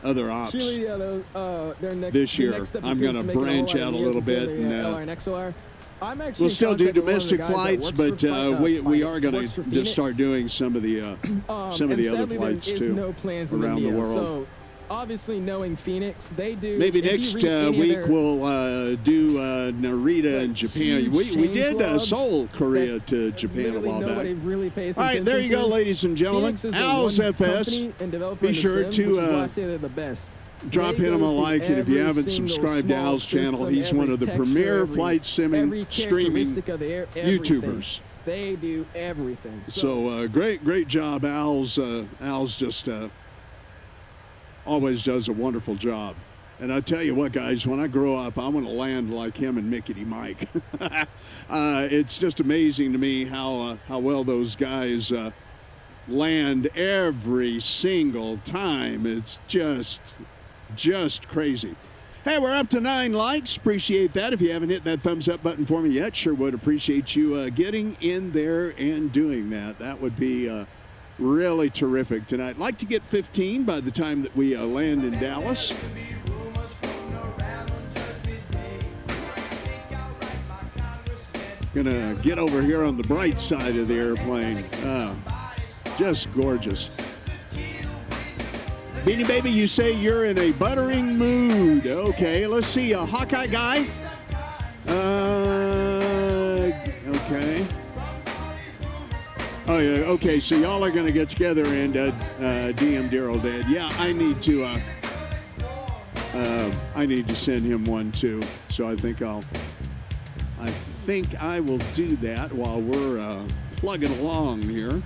other ops this year. I'm going to branch out a little bit and we'll still do domestic flights, but we are going to just start doing some of the other flights too around the world. So obviously, knowing Phoenix, they do. Maybe next week we'll do Narita in Japan. We did Seoul, Korea to Japan a while back. Really pays all right, there you go, ladies and gentlemen. Owls FS. Be sure to drop him a like, and if you haven't subscribed to Al's channel, he's one of the premier flight streaming YouTubers. They do everything. So great job, Al's. Al's just always does a wonderful job. And I tell you what, guys, when I grow up, I want to land like him and Mickey Mike. It's just amazing to me how well those guys land every single time. It's just crazy. Hey, we're up to 9 likes. Appreciate that. If you haven't hit that thumbs up button for me yet, sure would appreciate you getting in there and doing that. That would be really terrific tonight. Like to get 15 by the time that we land in Dallas. Gonna get over here on the bright side of the airplane. Just gorgeous. Beanie Baby, you say you're in a buttering mood. Okay, let's see. A Hawkeye guy. Okay. Oh, yeah. Okay, so y'all are going to get together and DM Daryl Dad. Yeah, I need to send him one, too. So I think I will do that while we're plugging along here.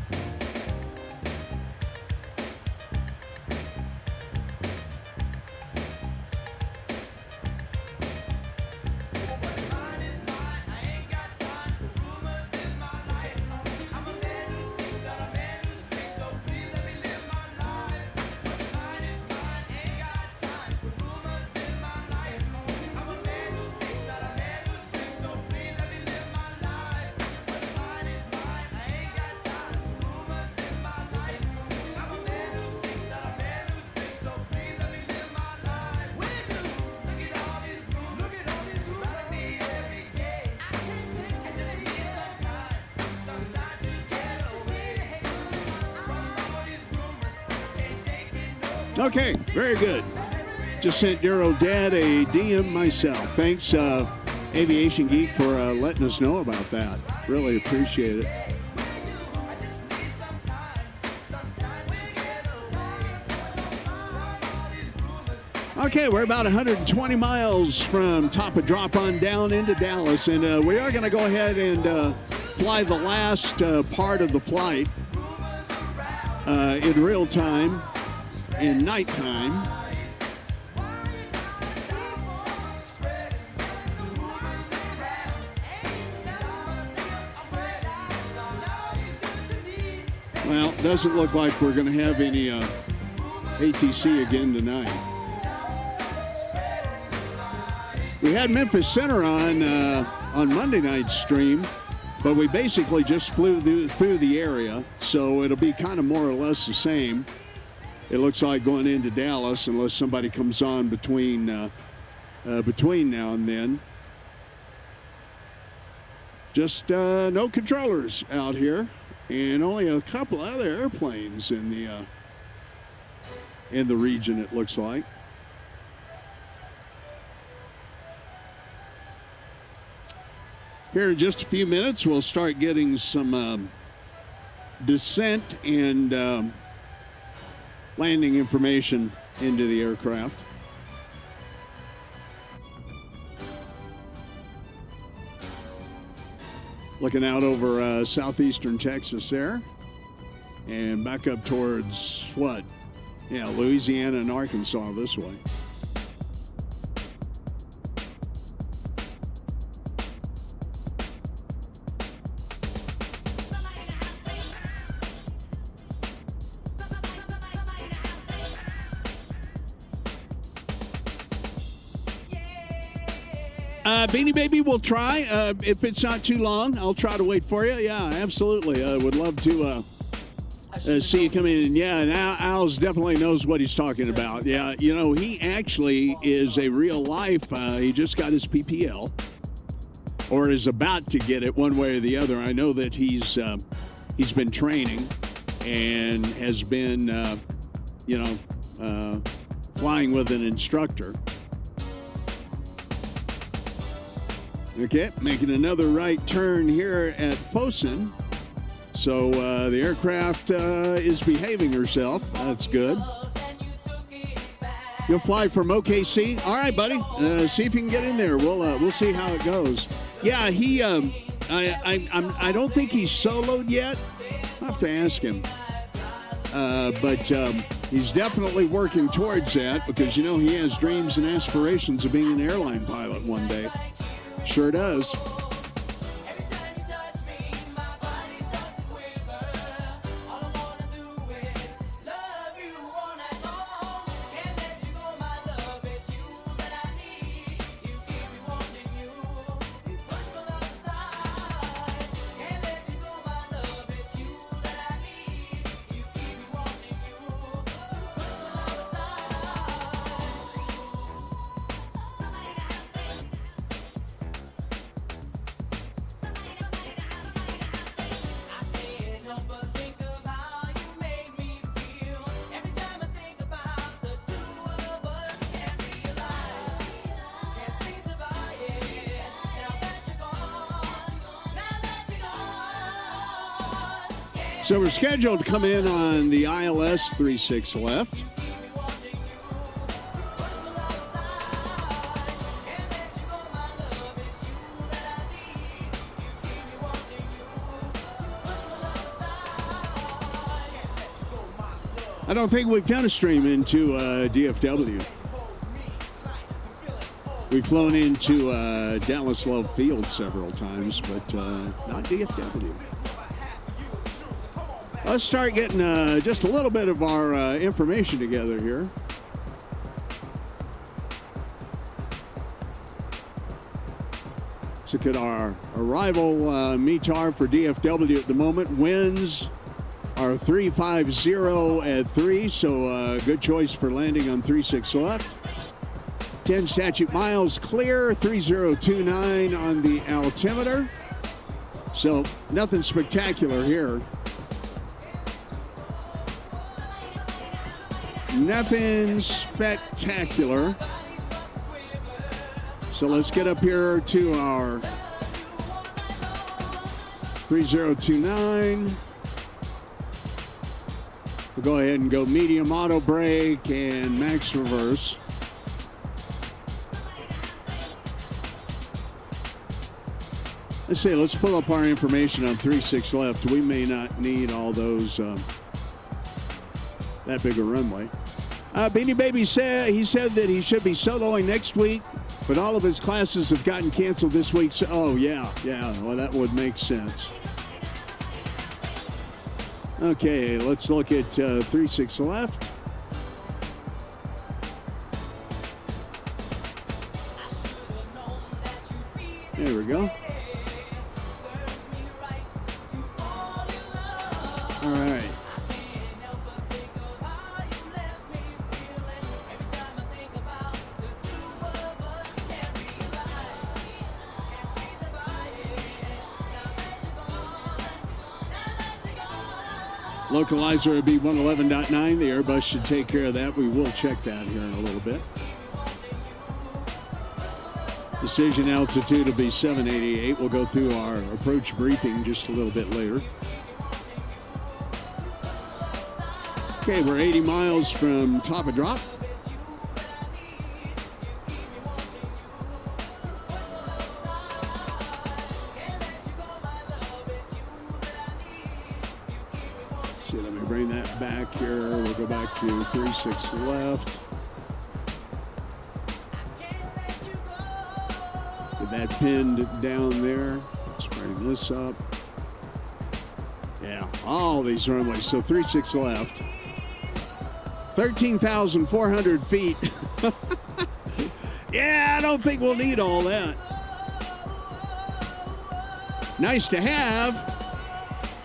Okay, very good. Just sent Daryl Dad a DM myself. Thanks, Aviation Geek, for letting us know about that. Really appreciate it. Okay, we're about 120 miles from top of drop on down into Dallas, and we are going to go ahead and fly the last part of the flight in real time. In nighttime, Well, doesn't look like we're going to have any ATC again tonight. We had Memphis Center on Monday night's stream, but we basically just flew through the area, so it'll be kind of more or less the same. It looks like going into Dallas, unless somebody comes on between now and then. Just no controllers out here, and only a couple other airplanes in the region, it looks like. Here in just a few minutes, we'll start getting some descent and landing information into the aircraft. Looking out over southeastern Texas there, and back up towards what? Yeah, Louisiana and Arkansas this way. Beanie Baby will try. If it's not too long, I'll try to wait for you. Yeah, absolutely. I would love to see you come in. And yeah, and Al's definitely knows what he's talking about. Yeah, you know, he actually is a real life. He just got his PPL, or is about to get it one way or the other. I know that he's been training and has been, flying with an instructor. Okay, making another right turn here at Fosen. So the aircraft is behaving herself. That's good. You'll fly from OKC. All right, buddy. See if you can get in there. We'll see how it goes. Yeah, he. I don't think he's soloed yet. I'll have to ask him. But he's definitely working towards that because you know he has dreams and aspirations of being an airline pilot one day. Sure does. So we're scheduled to come in on the ILS 36 left. I don't think we've done a stream into DFW. We've flown into Dallas Love Field several times, but not DFW. Let's start getting just a little bit of our information together here. Let's look at our arrival METAR for DFW at the moment. Winds are 350 at 3, so good choice for landing on 36 left. 10 statute miles clear, 3029 on the altimeter. So nothing spectacular here. Nothing spectacular. So let's get up here to our 3029. We'll go ahead and go medium auto brake and max reverse. Let's see, let's pull up our information on 36 left. We may not need all those, that big a runway. Beanie Baby said that he should be soloing next week, but all of his classes have gotten canceled this week. So, oh, yeah, well, that would make sense. Okay, let's look at 36 left. There we go. All right. Localizer would be 111.9. The Airbus should take care of that. We will check that here in a little bit. Decision altitude will be 788. We'll go through our approach briefing just a little bit later. Okay, we're 80 miles from top of drop. See, let me bring that back here. We'll go back to 36 left. Get that pinned down there. Let's bring this up. Yeah, all these runways. So 36 left. 13,400 feet. Yeah, I don't think we'll need all that. Nice to have.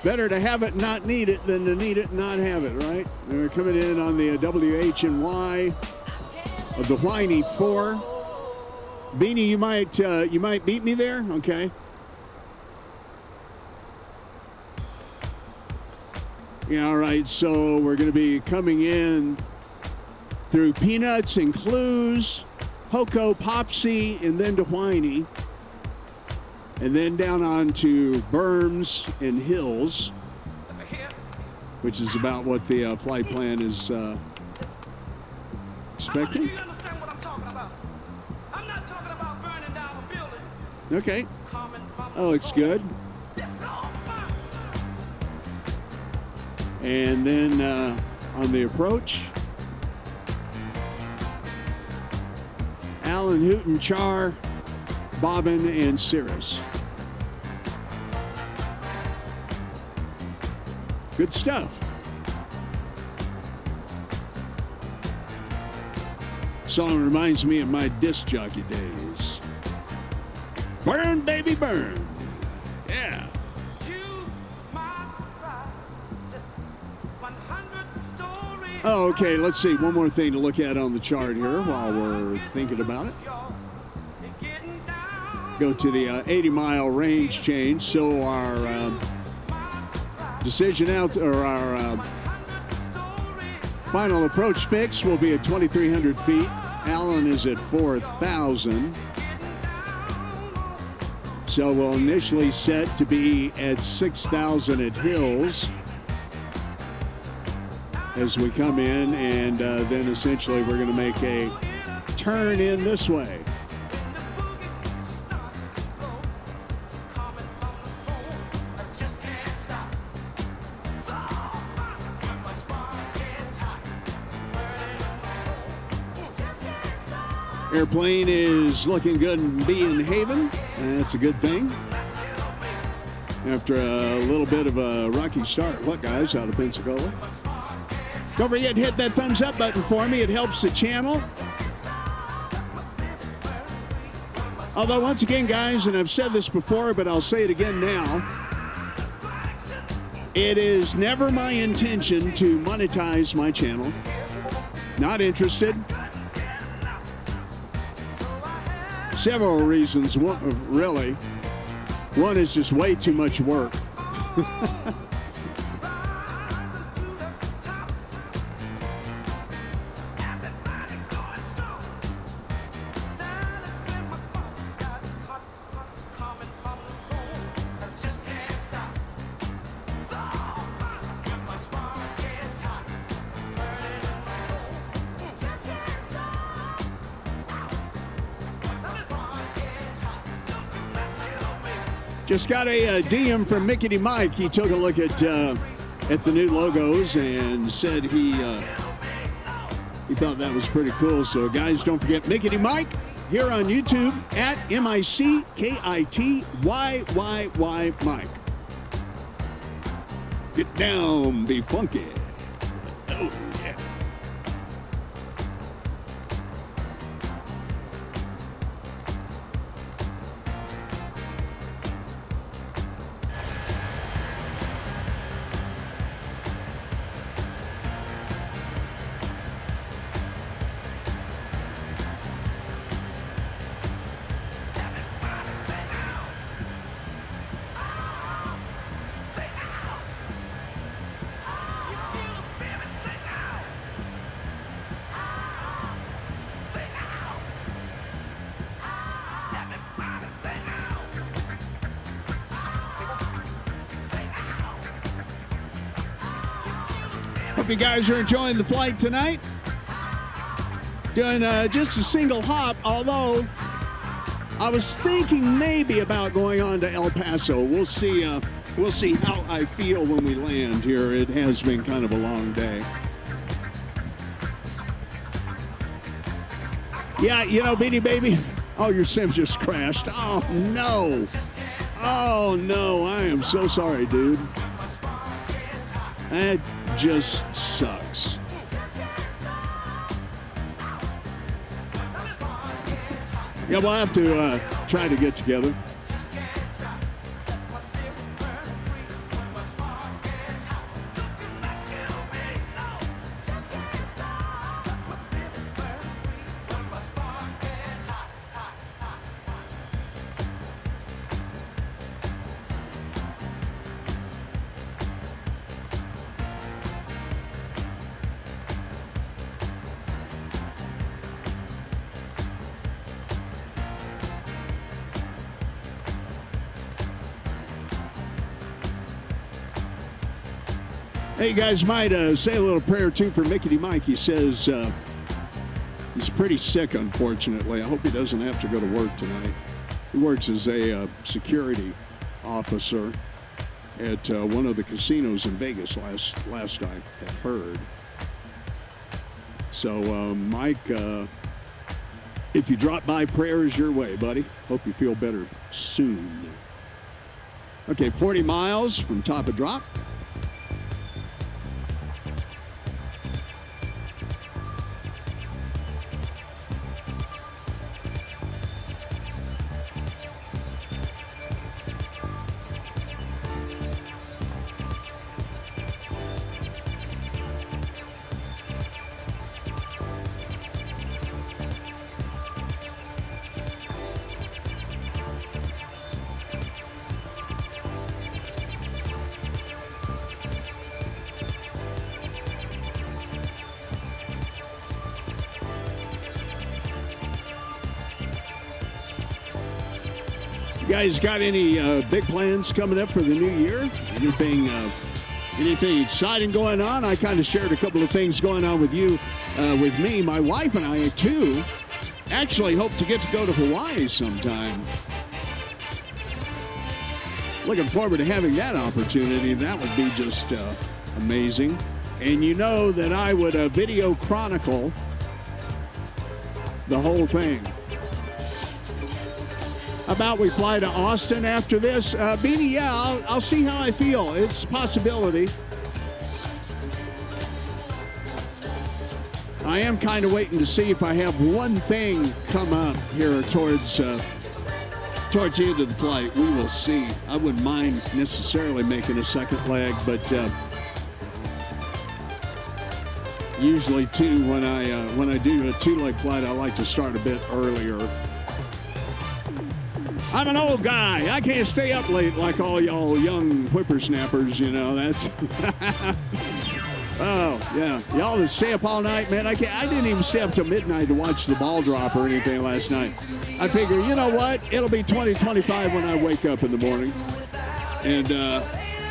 Better to have it and not need it than to need it and not have it, right? And we're coming in on the WH&Y of the Whiny 4. Beanie, you might beat me there, okay? Yeah, all right, so we're going to be coming in through Peanuts and Clues, Hoko, Popsy, and then to Whiny. And then down on to Berms and Hills, which is about what the flight plan is expecting. Do you understand what I'm talking about? I'm not talking about burning down a building. Okay. Oh, looks good. And then on the approach, Alan, Hooten, Char, Bobbin, and Cirrus. Good stuff. Song reminds me of my disc jockey days. Burn, baby, burn. Yeah. Oh, okay, let's see. One more thing to look at on the chart here while we're thinking about it. Go to the 80-mile range change. So our decision out, or our final approach fix will be at 2,300 feet. Allen is at 4,000. So we'll initially set to be at 6,000 at Hills as we come in, and then essentially we're going to make a turn in this way. Airplane is looking good and being haven, and that's a good thing. After a little bit of a rocky start. What, guys, out of Pensacola? Don't forget to hit that thumbs up button for me. It helps the channel. Although, once again, guys, and I've said this before, but I'll say it again now, it is never my intention to monetize my channel. Not interested. Several reasons, really. One is just way too much work. Just got a DM from Mickey Mike. He took a look at the new logos and said he thought that was pretty cool. So, guys, don't forget Mickey Mike here on YouTube at MICKITYYYY Mike. Get down, be funky. Oh, yeah. Hope you guys are enjoying the flight tonight. Doing just a single hop, although I was thinking maybe about going on to El Paso. We'll see how I feel when we land here. It has been kind of a long day. Yeah, you know, Beanie Baby. Oh, your sim just crashed. Oh, no. Oh, no. I am so sorry, dude. That just sucks. Yeah, we'll have to try to get together. Hey, you guys might say a little prayer, too, for Mickey Mike. He says he's pretty sick, unfortunately. I hope he doesn't have to go to work tonight. He works as a security officer at one of the casinos in Vegas, last I had heard. So, Mike, if you drop by, prayers your way, buddy. Hope you feel better soon. Okay, 40 miles from top of drop. You guys got any big plans coming up for the new year? Anything exciting going on? I kind of shared a couple of things going on with you, with me. My wife and I, too, actually hope to get to go to Hawaii sometime. Looking forward to having that opportunity. That would be just amazing. And you know that I would video chronicle the whole thing. How about we fly to Austin after this? Beanie, yeah, I'll see how I feel. It's a possibility. I am kind of waiting to see if I have one thing come up here towards the end of the flight. We will see. I wouldn't mind necessarily making a second leg, but usually too, when I do a two-leg flight, I like to start a bit earlier. I'm an old guy. I can't stay up late like all y'all young whippersnappers, you know. That's oh, yeah. Y'all that stay up all night, man, I didn't even stay up till midnight to watch the ball drop or anything last night. I figure, you know what? It'll be 2025 when I wake up in the morning. And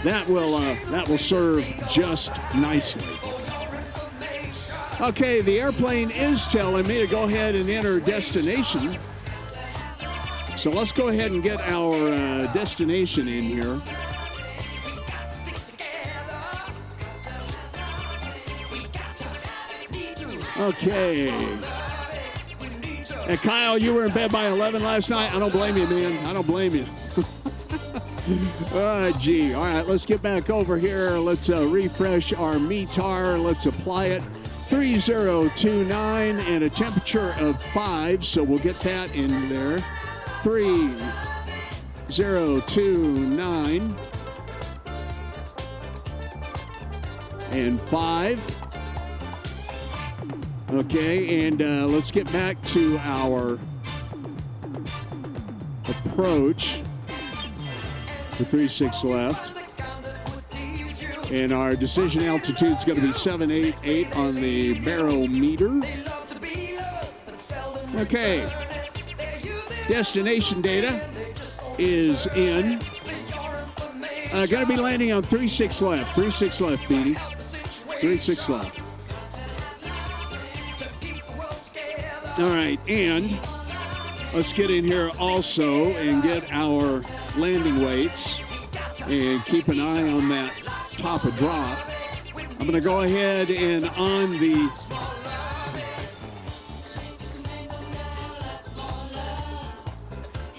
that will serve just nicely. Okay, the airplane is telling me to go ahead and enter destination. So let's go ahead and get our destination in here. Okay. And Kyle, you were in bed by 11 last night. I don't blame you, man. I don't blame you. Gee. All right, let's get back over here. Let's refresh our METAR. Let's apply it. 3029 and a temperature of 5, so we'll get that in there. 3029 and 5. Okay, and let's get back to our approach. The 36 left. And our decision altitude is going to be 788 on the barometer. Okay. Destination data is in. Going to be landing on 36 left. 36 left, Beanie. 36 left. All right, and let's get in here also and get our landing weights and keep an eye on that top of drop. I'm going to go ahead and on the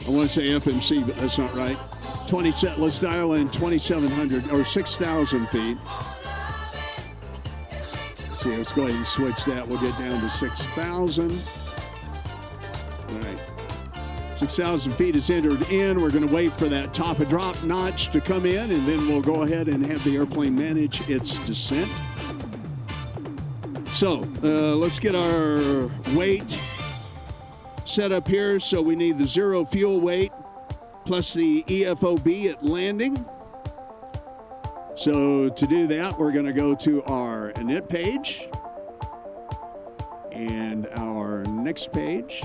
I want to say FMC, but that's not right. 27. Let's dial in 2,700 or 6,000 feet. See, let's go ahead and switch that. We'll get down to 6,000. All right. 6,000 feet is entered in. We're going to wait for that top of drop notch to come in, and then we'll go ahead and have the airplane manage its descent. So let's get our weight set up here. So we need the zero fuel weight plus the EFOB at landing. So to do that, we're going to go to our init page and our next page.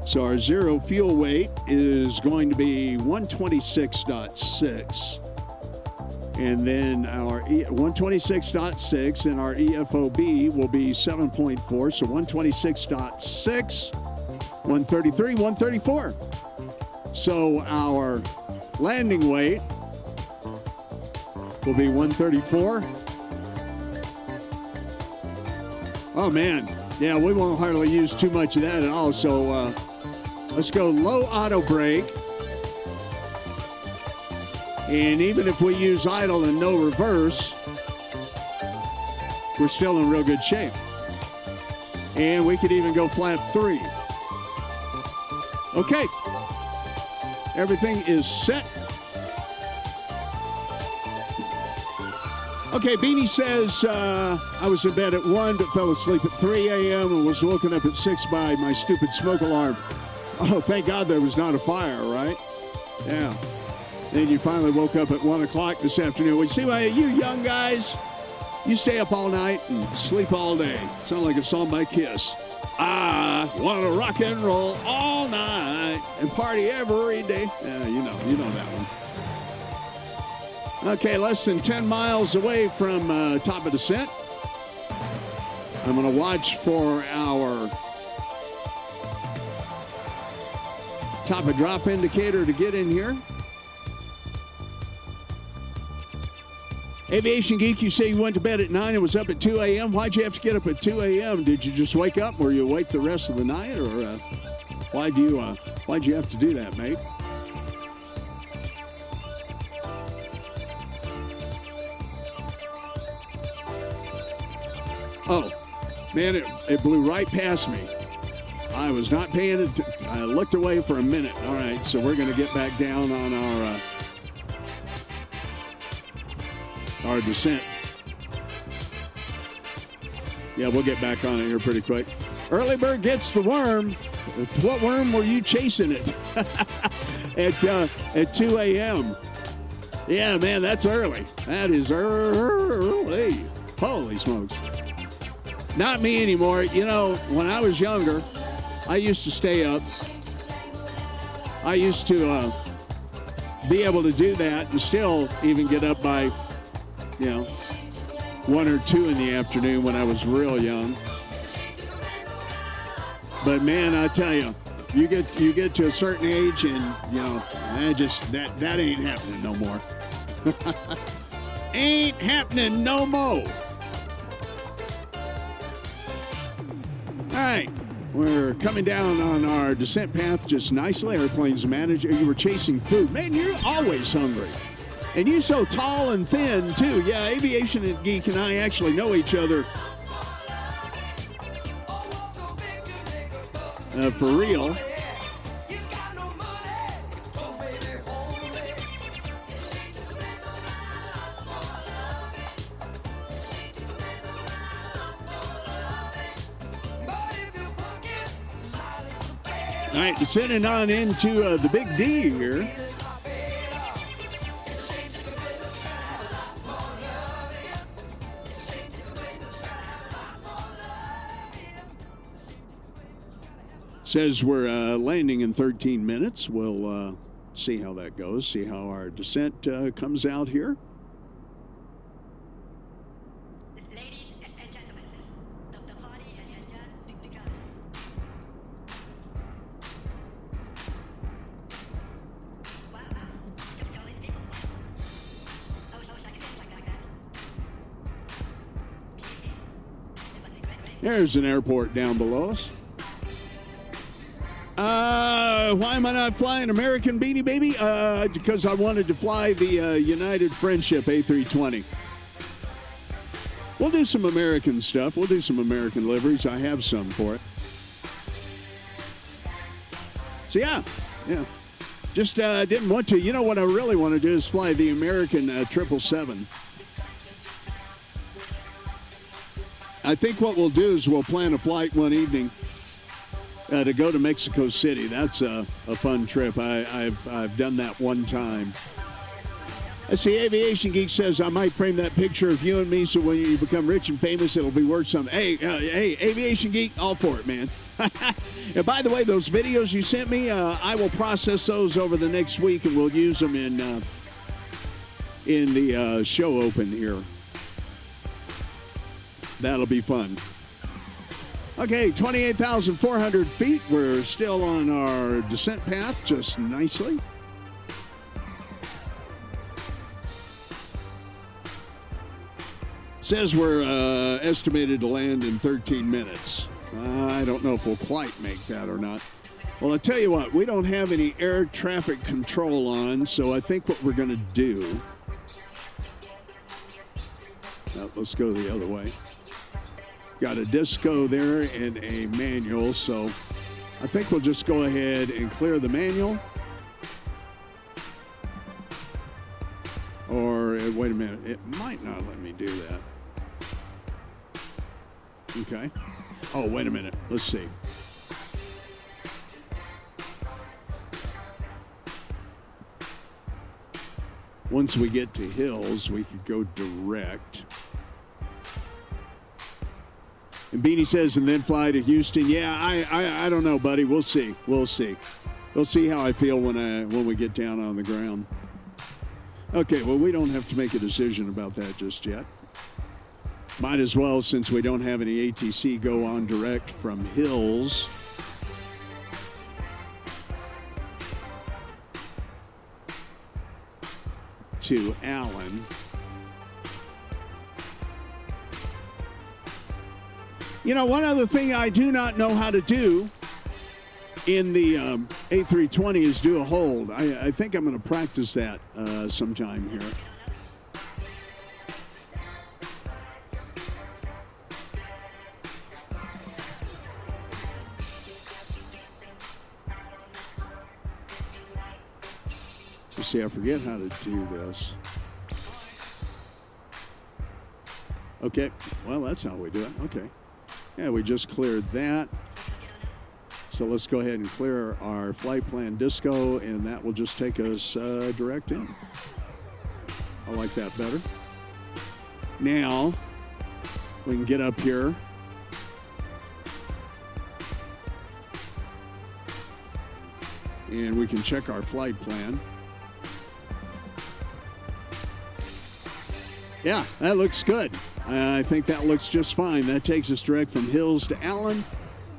So our zero fuel weight is going to be 126.6. And then our 126.6 and our EFOB will be 7.4. So 126.6, 133, 134. So our landing weight will be 134. Oh, man. Yeah, we won't hardly use too much of that at all. So let's go low auto brake. And even if we use idle and no reverse, we're still in real good shape. And we could even go flap 3. Okay. Everything is set. Okay, Beanie says, I was in bed at 1 but fell asleep at 3 a.m. and was woken up at 6 by my stupid smoke alarm. Oh, thank God there was not a fire, right? Yeah. Then you finally woke up at 1 o'clock this afternoon. We see why you young guys, you stay up all night and sleep all day. Sound like a song by Kiss. I want to rock and roll all night and party every day. Yeah, you know that one. Okay, less than 10 miles away from top of descent. I'm going to watch for our top of drop indicator to get in here. Aviation Geek, you say you went to bed at 9 and was up at 2 a.m. Why'd you have to get up at 2 a.m.? Did you just wake up? Were you awake the rest of the night? Or why'd you have to do that, mate? Oh, man, it blew right past me. I was not paying it. I looked away for a minute. All right, so we're going to get back down on our descent. Yeah, we'll get back on it here pretty quick. Early bird gets the worm. What worm were you chasing it at 2 a.m.? Yeah, man, that's early. That is early. Holy smokes. Not me anymore. You know, when I was younger, I used to stay up. I used to be able to do that and still even get up by, 1 or 2 in the afternoon when I was real young. But man, I tell you, you get to a certain age and, that ain't happening no more. Ain't happening no more. All right, We're coming down on our descent path just nicely. Airplane's manager, you were chasing food. Man, you're always hungry. And you so tall and thin, too. Yeah, Aviation Geek and I actually know each other for real. All right, descending on into the Big D here. Says we're landing in 13 minutes. We'll see how that goes, see how our descent comes out here. Ladies and gentlemen, the party has just begun. Wow, look at all these people. I wish I could dance like that. Gee, it must be great. There's an airport down below us. Why am I not flying American Beanie Baby? Because I wanted to fly the United Friendship A320. We'll do some American stuff. We'll do some American liveries. I have some for it. So, yeah. Just didn't want to. You know what I really want to do is fly the American 777. I think what we'll do is we'll plan a flight one evening to go to Mexico City. That's a fun trip. I've done that one time. I see Aviation Geek says I might frame that picture of you and me so when you become rich and famous, it'll be worth something. Hey, Aviation Geek, all for it, man. And by the way, those videos you sent me, I will process those over the next week and we'll use them in the show open here. That'll be fun. Okay, 28,400 feet. We're still on our descent path just nicely. Says we're estimated to land in 13 minutes. I don't know if we'll quite make that or not. Well, I'll tell you what, we don't have any air traffic control on, so I think what we're going to do... let's go the other way. Got a disco there and a manual, so I think we'll just go ahead and clear the manual. Or, wait a minute, it might not let me do that. Okay. Oh, wait a minute, let's see. Once we get to hills, we could go direct. And Beanie says, and then fly to Houston. Yeah, I don't know, buddy. We'll see. We'll see how I feel when we get down on the ground. Okay, well, we don't have to make a decision about that just yet. Might as well, since we don't have any ATC, go on direct from Hills. To Allen. You know, one other thing I do not know how to do in the A320 is do a hold. I think I'm going to practice that sometime here. You see, I forget how to do this. Okay, well, that's how we do it. Okay. Yeah, we just cleared that. So let's go ahead and clear our flight plan disco, and that will just take us direct in. I like that better. Now, we can get up here. And we can check our flight plan. Yeah, that looks good. I think that looks just fine. That takes us direct from Hills to Allen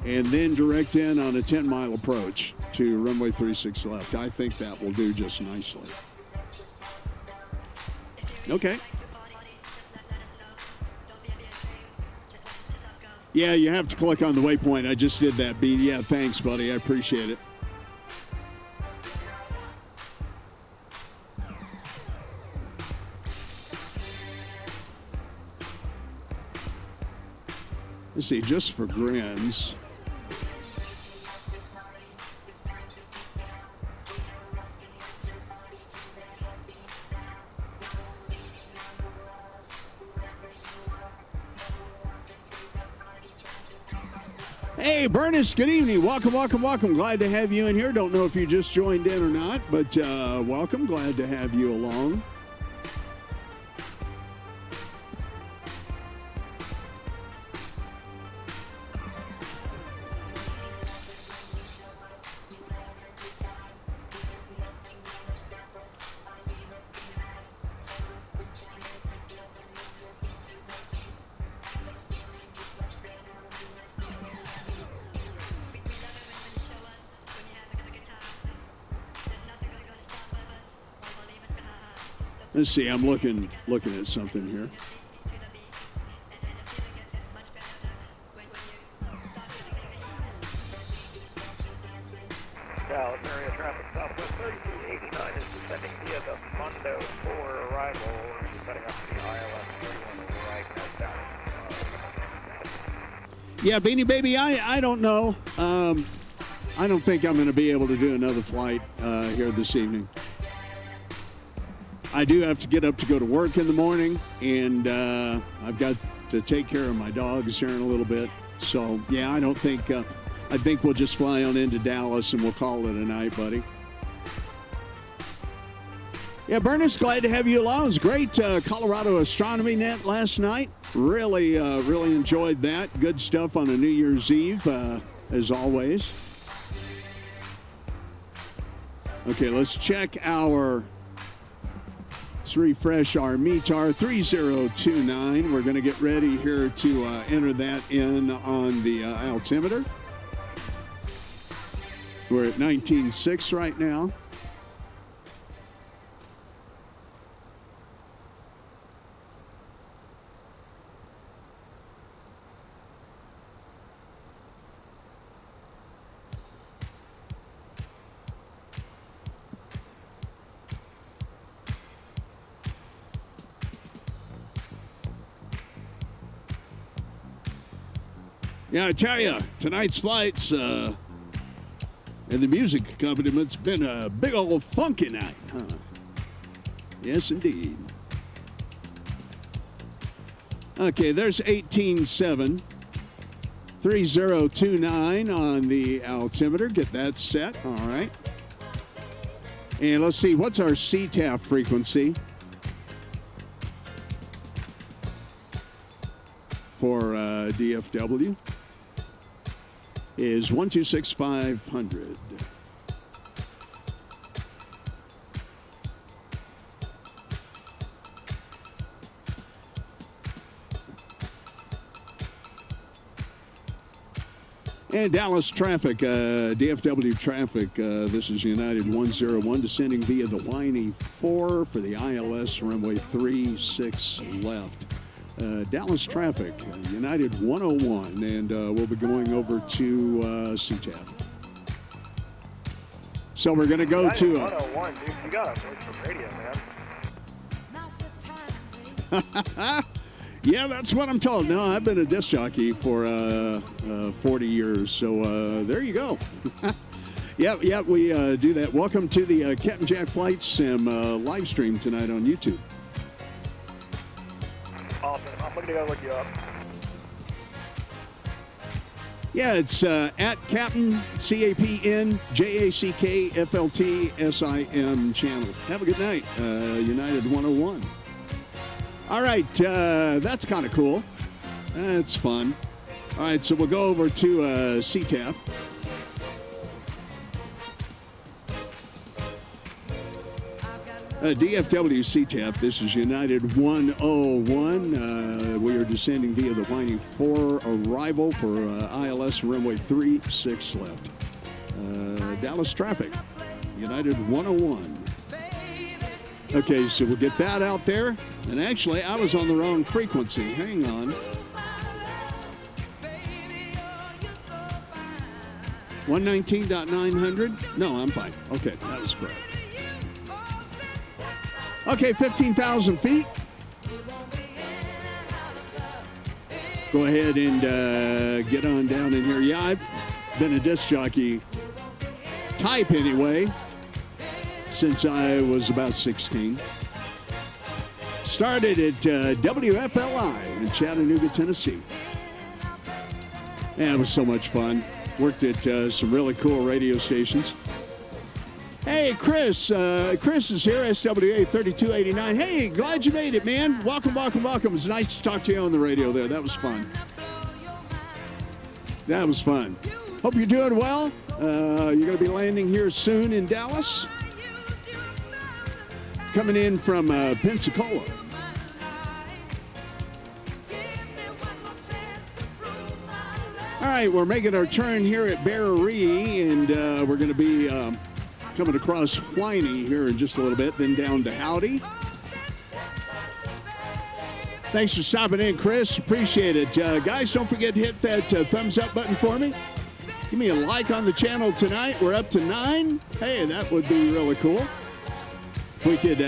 and then direct in on a 10-mile approach to runway 36 left. I think that will do just nicely. Okay. Yeah, you have to click on the waypoint. I just did that, B. Yeah, thanks, buddy. I appreciate it. Let's see, just for grins. Hey, Bernice, good evening. Welcome, welcome, welcome. Glad to have you in here. Don't know if you just joined in or not, but welcome. Glad to have you along. Let's see, I'm looking at something here. Dallas area traffic southwest 3289 is descending via the Mondo 4 arrival. Setting up to the ILS 31 right now. Yeah, Beanie Baby, I don't know. I don't think I'm going to be able to do another flight here this evening. I do have to get up to go to work in the morning, and I've got to take care of my dogs here in a little bit. So, yeah, I don't think, I think we'll just fly on into Dallas and we'll call it a night, buddy. Yeah, Bernice, glad to have you along. It was great Colorado Astronomy Net last night. Really enjoyed that. Good stuff on a New Year's Eve, as always. Okay, let's check our... Let's refresh our METAR 3029. We're going to get ready here to enter that in on the altimeter. We're at 19.6 right now. Yeah, I tell you, tonight's flights and the music accompaniment been a big old funky night, huh? Yes, indeed. Okay, there's 18.7. 3029 on the altimeter. Get that set. All right. And let's see, what's our CTAF frequency for DFW? Is 126,500. And Dallas traffic, DFW traffic, this is United 101 descending via the Winey 4 for the ILS runway 36 left. Dallas traffic, United 101, and we'll be going over to CTAF. So we're going to go to... 101, dude, you got a voice for radio, man. Yeah, that's what I'm told. No, I've been a disc jockey for 40 years, so there you go. Yeah, we do that. Welcome to the Captain Jack Flight Sim live stream tonight on YouTube. Awesome. I'm going to go look you up. Yeah, it's at Captain, CAPN, JACK, FLT, SIM channel. Have a good night, United 101. All right, that's kind of cool. That's fun. All right, so we'll go over to CTAF. DFW CTAF, this is United 101. We are descending via the Winey 4 arrival for ILS runway 36 left. Dallas traffic, United 101. Okay, so we'll get that out there. And actually, I was on the wrong frequency. Hang on. 119.900? No, I'm fine. Okay, that was correct. Okay, 15,000 feet. Go ahead and get on down in here. Yeah, I've been a disc jockey type anyway since I was about 16. Started at WFLI in Chattanooga, Tennessee. And it was so much fun. Worked at some really cool radio stations. Hey, Chris. Chris is here, SWA 3289. Hey, glad you made it, man. Welcome, welcome, welcome. It's nice to talk to you on the radio there. That was fun. That was fun. Hope you're doing well. You're going to be landing here soon in Dallas. Coming in from Pensacola. All right, we're making our turn here at Barrie, and we're going to be coming across Whiny here in just a little bit, then down to Howdy. Thanks for stopping in, Chris. Appreciate it. Guys, don't forget to hit that thumbs up button for me. Give me a like on the channel tonight. We're up to 9. Hey, that would be really cool. If we could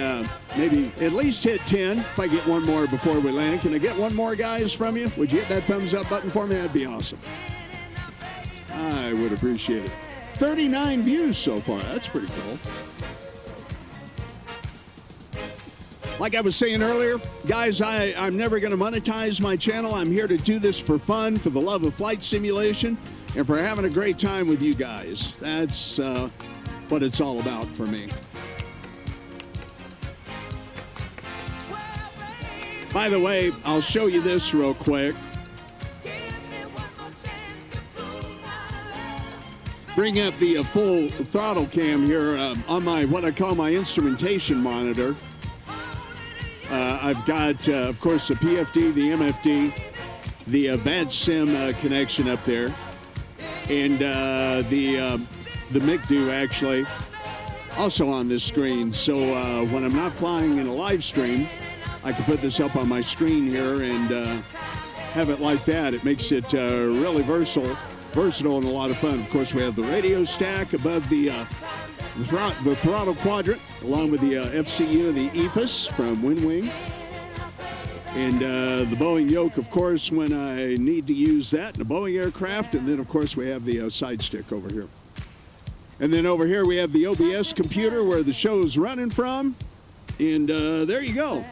maybe at least hit 10 if I get one more before we land. Can I get one more, guys, from you? Would you hit that thumbs up button for me? That'd be awesome. I would appreciate it. 39 views so far. That's pretty cool. Like I was saying earlier, guys, I'm never going to monetize my channel. I'm here to do this for fun, for the love of flight simulation, and for having a great time with you guys. That's what it's all about for me. By the way, I'll show you this real quick. Bring up the full throttle cam here on my what I call my instrumentation monitor. I've got, of course, the PFD, the MFD, the VAD SIM connection up there, and the MICDO actually also on this screen. So when I'm not flying in a live stream, I can put this up on my screen here and have it like that. It makes it really versatile and a lot of fun. Of course, we have the radio stack above the throttle quadrant, along with the FCU and the EFIS from WinWing. And the Boeing yoke, of course, when I need to use that in a Boeing aircraft. And then, of course, we have the side stick over here. And then over here we have the OBS computer where the show's running from. And there you go.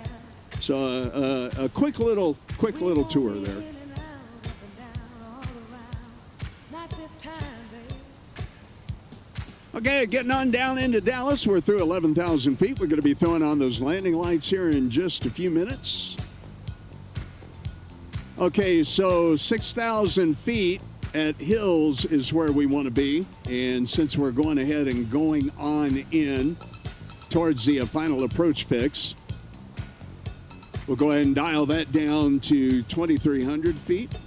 So a quick little tour there. Okay, getting on down into Dallas. We're through 11,000 feet. We're going to be throwing on those landing lights here in just a few minutes. Okay, so 6,000 feet at Hills is where we want to be. And since we're going ahead and going on in towards the final approach fix, we'll go ahead and dial that down to 2,300 feet.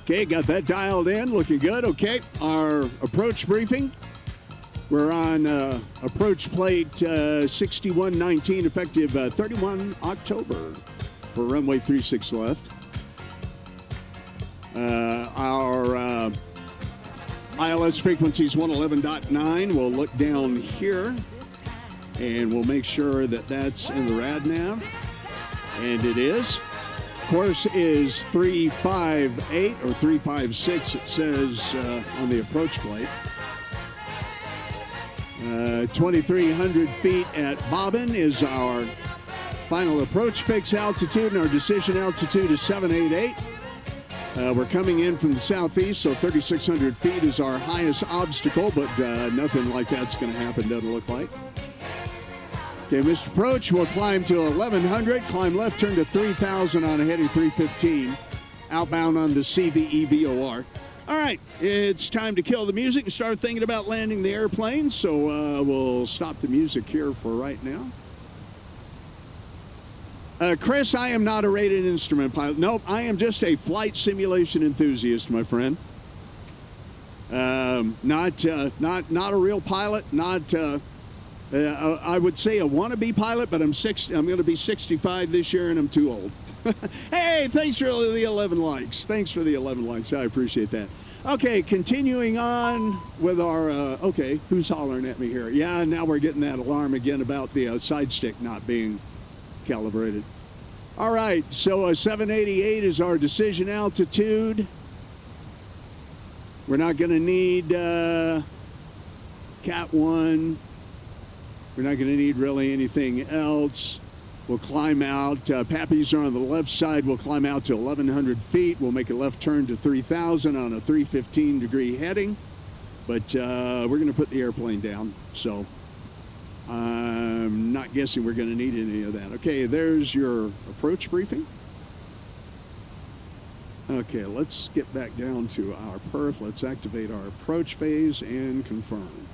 Okay, got that dialed in, looking good. Okay, our approach briefing. We're on approach plate 6119, effective 31 October for runway 36 left. Our ILS frequency is 111.9. We'll look down here, and we'll make sure that that's in the rad nav, and it is. Course is 358 or 356, it says on the approach plate. 2,300 feet at Bobbin is our final approach fix altitude, and our decision altitude is 788. We're coming in from the southeast, so 3,600 feet is our highest obstacle, but nothing like that's going to happen, doesn't look like. Okay, Mr. Approach, we'll climb to 1,100, climb left turn to 3,000 on a heading 315, outbound on the CVE VOR. All right, it's time to kill the music and start thinking about landing the airplane, so we'll stop the music here for right now. Chris, I am not a rated instrument pilot. Nope, I am just a flight simulation enthusiast, my friend. Not a real pilot, I would say a wannabe pilot, but I'm going to be 65 this year, and I'm too old. Hey, thanks for the 11 likes. Thanks for the 11 likes. I appreciate that. Okay, continuing on with our, okay, who's hollering at me here? Yeah, now we're getting that alarm again about the side stick not being calibrated. All right, so 788 is our decision altitude. We're not going to need Cat 1. We're not going to need really anything else. We'll climb out. Pappies are on the left side. We'll climb out to 1,100 feet. We'll make a left turn to 3,000 on a 315-degree heading. But we're going to put the airplane down. So I'm not guessing we're going to need any of that. Okay, there's your approach briefing. Okay, let's get back down to our perf. Let's activate our approach phase and confirm.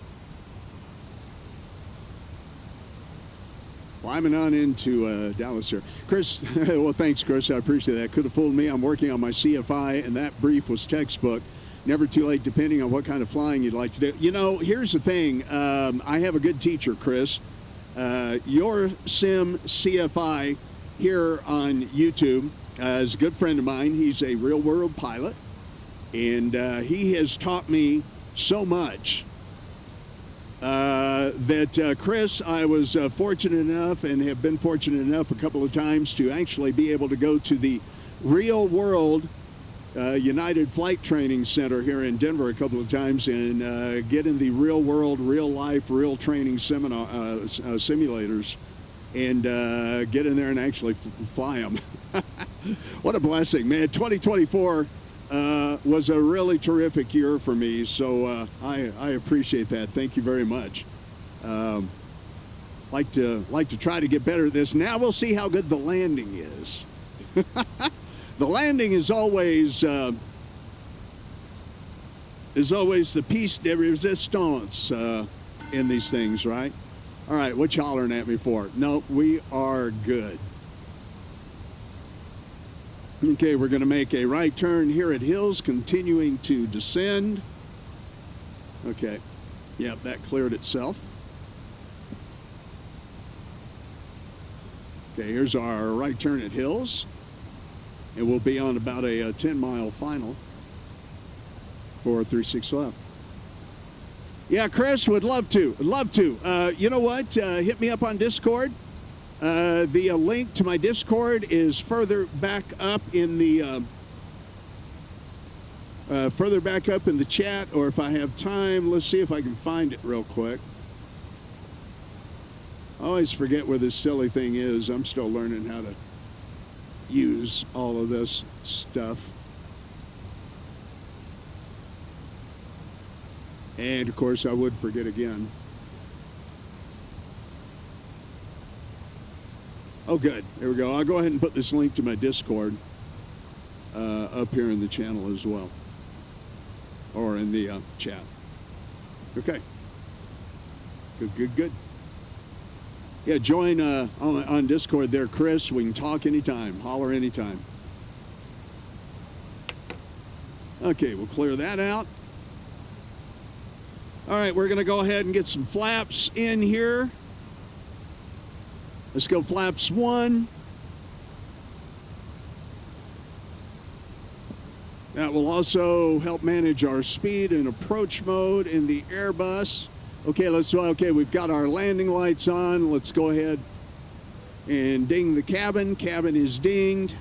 Climbing on into Dallas here. Chris, well, thanks, Chris. I appreciate that. Could have fooled me. I'm working on my CFI, and that brief was textbook. Never too late, depending on what kind of flying you'd like to do. You know, here's the thing. I have a good teacher, Chris. Your Sim CFI here on YouTube is a good friend of mine. He's a real-world pilot, and he has taught me so much. That Chris, I was fortunate enough and have been fortunate enough a couple of times to actually be able to go to the Real World United Flight Training Center here in Denver a couple of times and get in the real world, real life, real training seminar simulators and get in there and actually fly them. What a blessing, man. 2024 was a really terrific year for me, so I appreciate that. Thank you very much. Like to try to get better at this. Now we'll see how good the landing is. The landing is always the piece de resistance in these things, right? All right, what you hollering at me for? No, we are good. Okay, we're going to make a right turn here at Hills, continuing to descend. Okay, yep, that cleared itself. Okay, here's our right turn at Hills. And we'll be on about a 10-mile final for 36 left. Yeah, Chris, would love to. Love to. You know what? Hit me up on Discord. The link to my Discord is further back up in the chat, or if I have time, let's see if I can find it real quick. I always forget where this silly thing is. I'm still learning how to use all of this stuff. And of course, I would forget again. Oh, good. There we go. I'll go ahead and put this link to my Discord up here in the channel as well, or in the chat. Okay. Good. Yeah, join on Discord there, Chris. We can talk anytime, holler anytime. Okay, we'll clear that out. All right, we're going to go ahead and get some flaps in here. Let's go flaps 1. That will also help manage our speed and approach mode in the Airbus. Okay, we've got our landing lights on. Let's go ahead and ding the cabin. Cabin is dinged.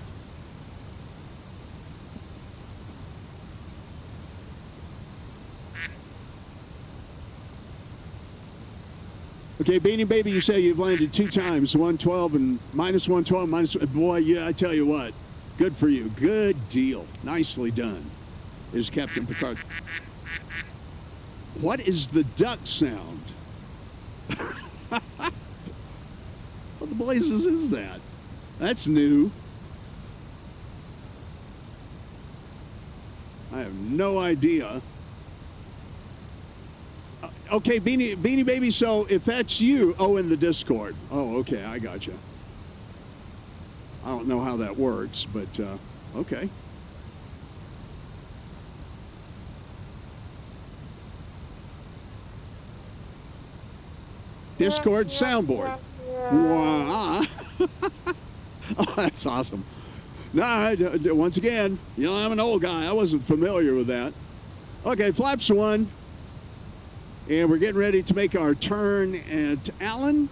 Okay, Beanie Baby, you say you've landed 2 times, 112 and minus 112, minus, boy, yeah, I tell you what, good for you. Good deal. Nicely done, is Captain Picard. What is the duck sound? What the blazes is that? That's new. I have no idea. Okay, Beanie Baby, so if that's you, in the Discord. Oh, okay, I got you. I don't know how that works, but okay. Discord soundboard. Wow. Oh, that's awesome. Once again, I'm an old guy. I wasn't familiar with that. Okay, flaps 1. And we're getting ready to make our turn at Allen.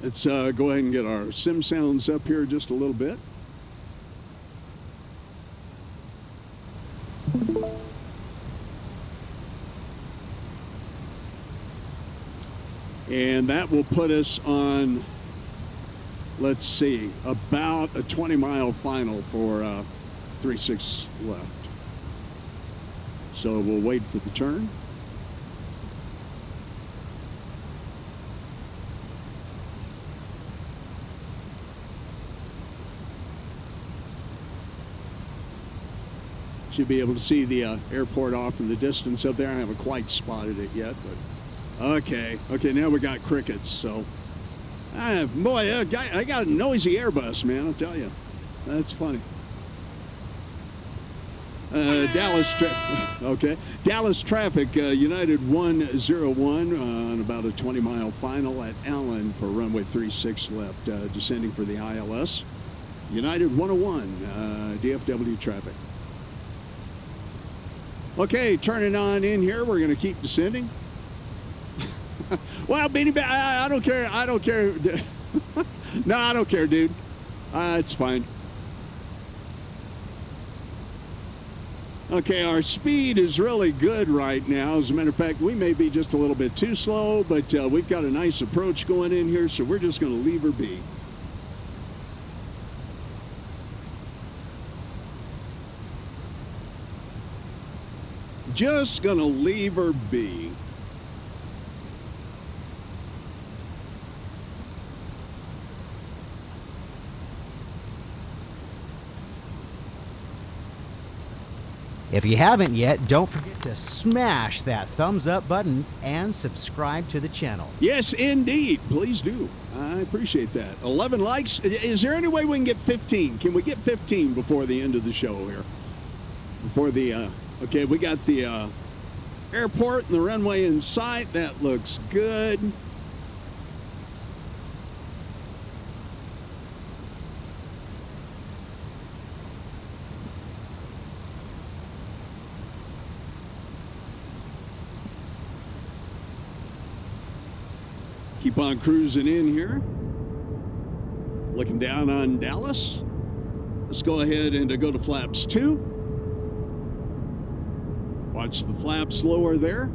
Let's go ahead and get our sim sounds up here just a little bit. And that will put us on, let's see, about a 20-mile final for 3-6 left. So we'll wait for the turn. Should be able to see the airport off in the distance up there. I haven't quite spotted it yet, but okay, now we got crickets. So, boy, I got a noisy Airbus, man. I'll tell you, that's funny. Dallas traffic, United 101 on about a 20-mile final at Allen for runway 36 left, descending for the ILS. United 101, DFW traffic. Okay, turning on in here. We're going to keep descending. Well, Beanie Baby, I don't care. I don't care. No, I don't care, dude. It's fine. Okay, our speed is really good right now. As a matter of fact, we may be just a little bit too slow, but we've got a nice approach going in here, so we're just going to leave her be. Just gonna leave her be. If you haven't yet, don't forget to smash that thumbs up button and subscribe to the channel. Yes, indeed. Please do. I appreciate that. 11 likes. Is there any way we can get 15? Can we get 15 before the end of the show here? Before the, okay, we got the airport and the runway in sight. That looks good. Keep on cruising in here. Looking down on Dallas. Let's go ahead and go to flaps 2. Watch the flaps lower there.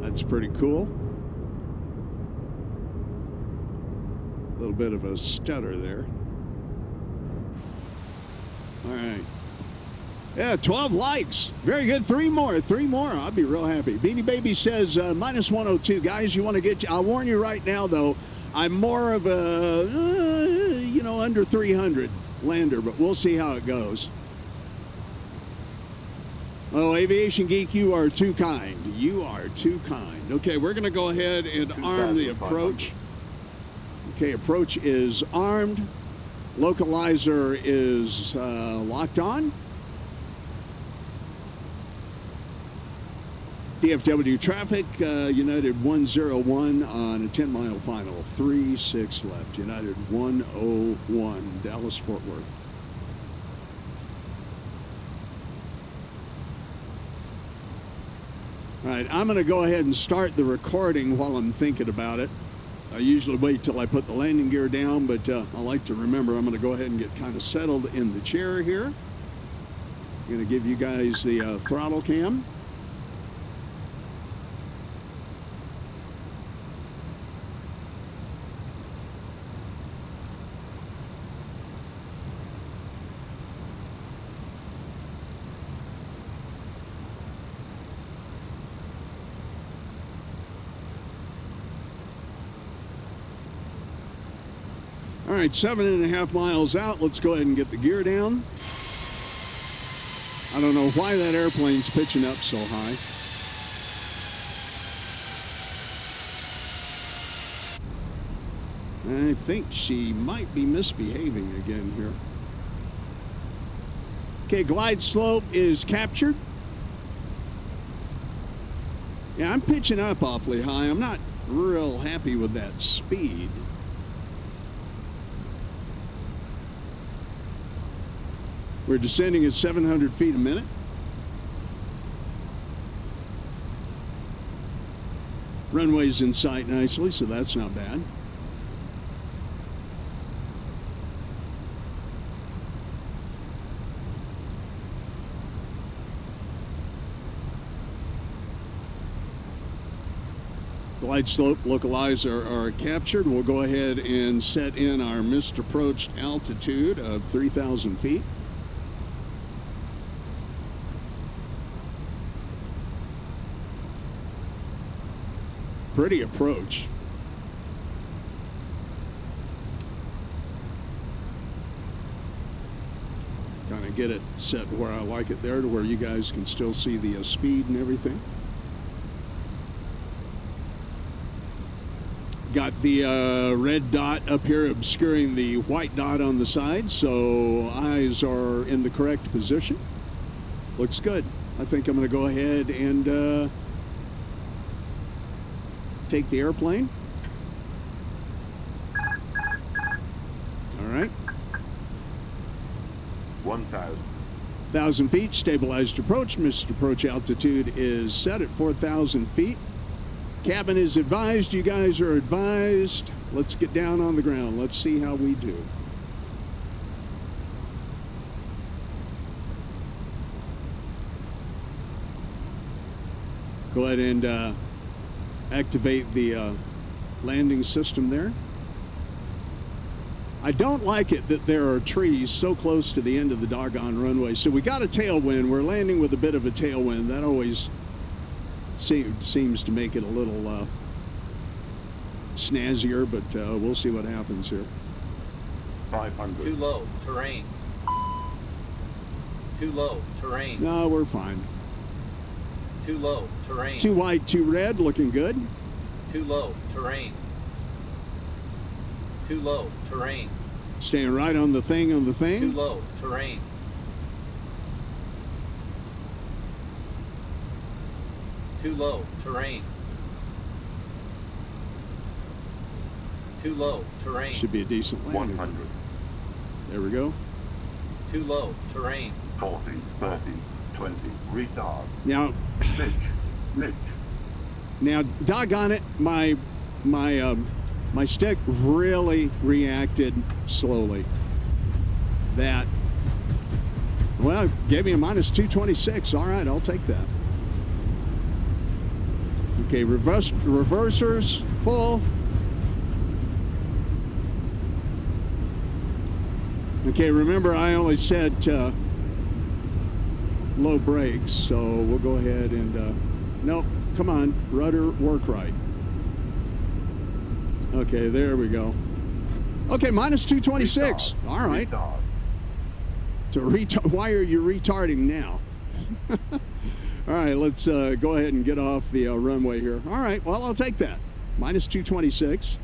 That's pretty cool. A little bit of a stutter there. All right. Yeah, 12 likes. Very good. 3 more. 3 more. I'll be real happy. Beanie Baby says minus 102. Guys, you want to get... I'll warn you right now, though. I'm more of a, under 300 lander, but we'll see how it goes. Oh, Aviation Geek, you are too kind. You are too kind. Okay, we're going to go ahead and arm the approach. Okay, approach is armed. Localizer is locked on. DFW traffic, United 101 on a 10-mile final. 3-6 left. United 101, Dallas, Fort Worth. All right, I'm going to go ahead and start the recording while I'm thinking about it. I usually wait till I put the landing gear down, but I like to remember I'm going to go ahead and get kind of settled in the chair here. I'm going to give you guys the throttle cam. All right, 7.5 miles out. Let's go ahead and get the gear down. I don't know why that airplane's pitching up so high. I think she might be misbehaving again here. Okay, glide slope is captured. Yeah, I'm pitching up awfully high. I'm not real happy with that speed. We're descending at 700 feet a minute. Runway's in sight nicely, so that's not bad. Glide slope localizer are captured. We'll go ahead and set in our missed approach altitude of 3,000 feet. Pretty approach. Kind of get it set where I like it there, to where you guys can still see the speed and everything. Got the red dot up here obscuring the white dot on the side, so eyes are in the correct position. Looks good. I think I'm going to go ahead and take the airplane. All right. 1,000 feet, stabilized approach. Missed approach altitude is set at 4,000 feet. Cabin is advised. You guys are advised. Let's get down on the ground. Let's see how we do. Go ahead and activate the landing system there. I don't like it that there are trees so close to the end of the doggone runway. So we got a tailwind. We're landing with a bit of a tailwind. That always seems to make it a little snazzier, but we'll see what happens here. 500. Too low, terrain. Too low, terrain. No, we're fine. Too low, terrain. Too white, too red, looking good. Too low, terrain. Too low, terrain. Staying right on the thing, Too low, terrain. Too low, terrain. Too low, terrain. Should be a decent landing. 100. There we go. Too low, terrain. 40, 30, 20, retard. Now, Mitch. Now, doggone it, my stick really reacted slowly. That, well, gave me a minus 226. All right, I'll take that. Okay, reversers full. Okay, remember I only said low brakes, so we'll go ahead and, nope, come on, rudder, work right. Okay, there we go. Okay, minus 226. Retard. All right. Retard. Why are you retarding now? All right, let's go ahead and get off the runway here. All right, well, I'll take that. Minus 226.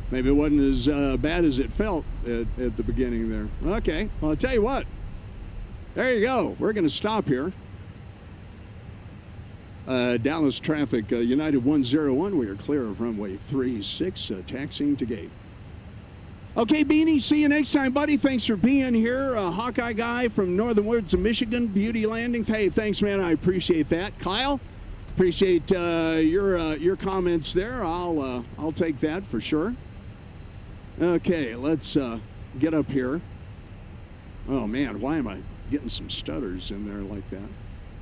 Maybe it wasn't as bad as it felt at the beginning there. Okay, well, I'll tell you what. There you go. We're going to stop here. Dallas traffic, United 101. We are clear of runway 36, taxiing to gate. Okay, Beanie, see you next time, buddy. Thanks for being here. Hawkeye guy from Northern Woods of Michigan, Beauty Landing. Hey, thanks, man. I appreciate that. Kyle, appreciate your comments there. I'll take that for sure. Okay, let's get up here. Oh, man, why am I getting some stutters in there like that?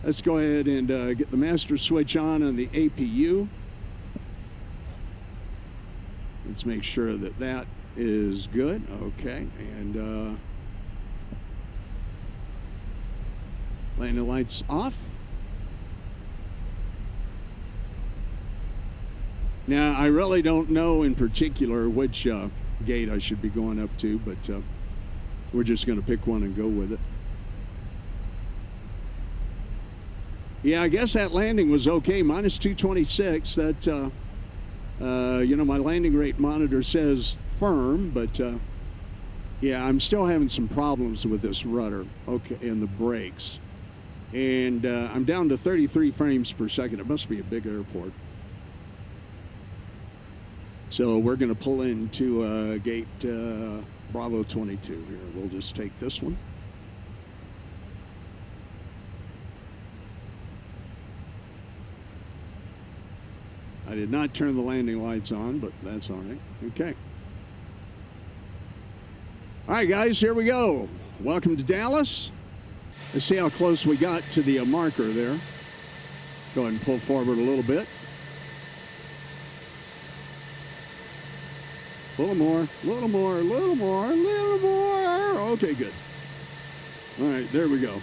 Let's go ahead and get the master switch on the APU. Let's make sure that that is good. Okay, and landing lights off. Now, I really don't know in particular which gate I should be going up to, but we're just going to pick one and go with it. Yeah, I guess that landing was okay. Minus 226. That, you know, my landing rate monitor says firm, but yeah, I'm still having some problems with this rudder. Okay, and the brakes. And I'm down to 33 frames per second. It must be a big airport. So we're going to pull into gate Bravo 22 here. We'll just take this one. I did not turn the landing lights on, but that's all right. Okay. All right, guys, here we go. Welcome to Dallas. Let's see how close we got to the marker there. Go ahead and pull forward a little bit. A little more, a little more, a little more, a little more. Okay, good. All right, there we go.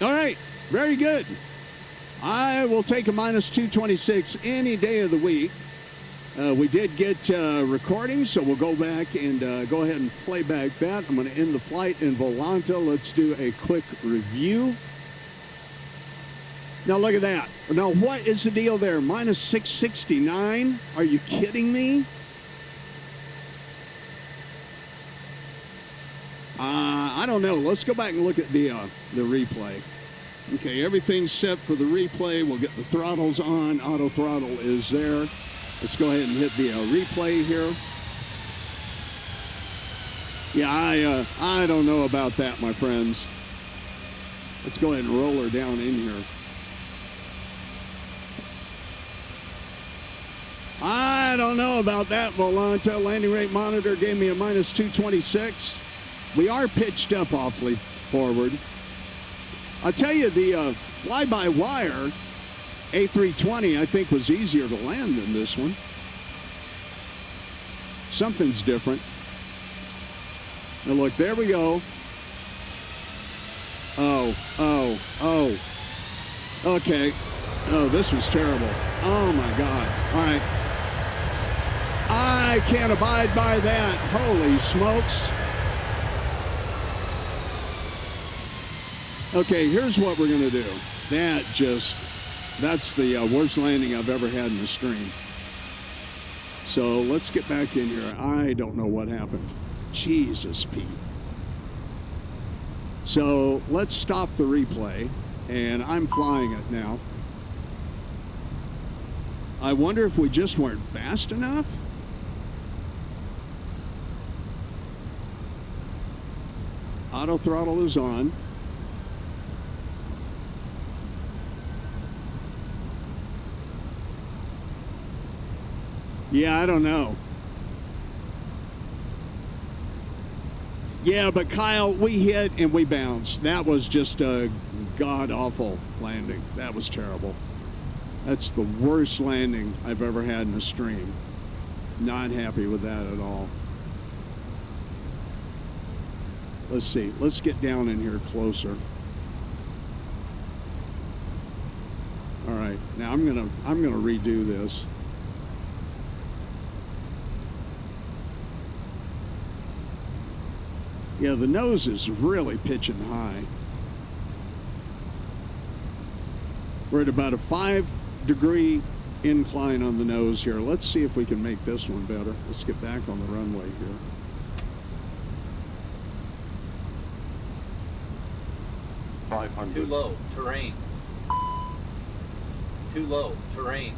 All right, very good. I will take a minus 226 any day of the week. We did get recording, so we'll go back and go ahead and play back that. I'm going to end the flight in Volanta. Let's do a quick review. Now, look at that. Now, what is the deal there? Minus 669? Are you kidding me? I don't know. Let's go back and look at the replay. Okay, everything's set for the replay. We'll get the throttles on. Auto throttle is there. Let's go ahead and hit the replay here. Yeah, I don't know about that, my friends. Let's go ahead and roll her down in here. I don't know about that, Volanta. Landing rate monitor gave me a minus 226. We are pitched up awfully forward. I'll tell you, the fly-by-wire A320, I think, was easier to land than this one. Something's different. Now, look, there we go. Oh. Okay. Oh, this was terrible. Oh, my God. All right. I can't abide by that. Holy smokes. Okay, here's what we're going to do. That's the worst landing I've ever had in the stream. So let's get back in here. I don't know what happened. Jesus, Pete. So let's stop the replay, and I'm flying it now. I wonder if we just weren't fast enough? Auto throttle is on. Yeah, I don't know. Yeah, but Kyle, we hit and we bounced. That was just a god-awful landing. That was terrible. That's the worst landing I've ever had in a stream. Not happy with that at all. Let's see. Let's get down in here closer. All right. Now I'm gonna redo this. Yeah, the nose is really pitching high. We're at about a 5-degree incline on the nose here. Let's see if we can make this one better. Let's get back on the runway here. Too low, terrain. Too low, terrain.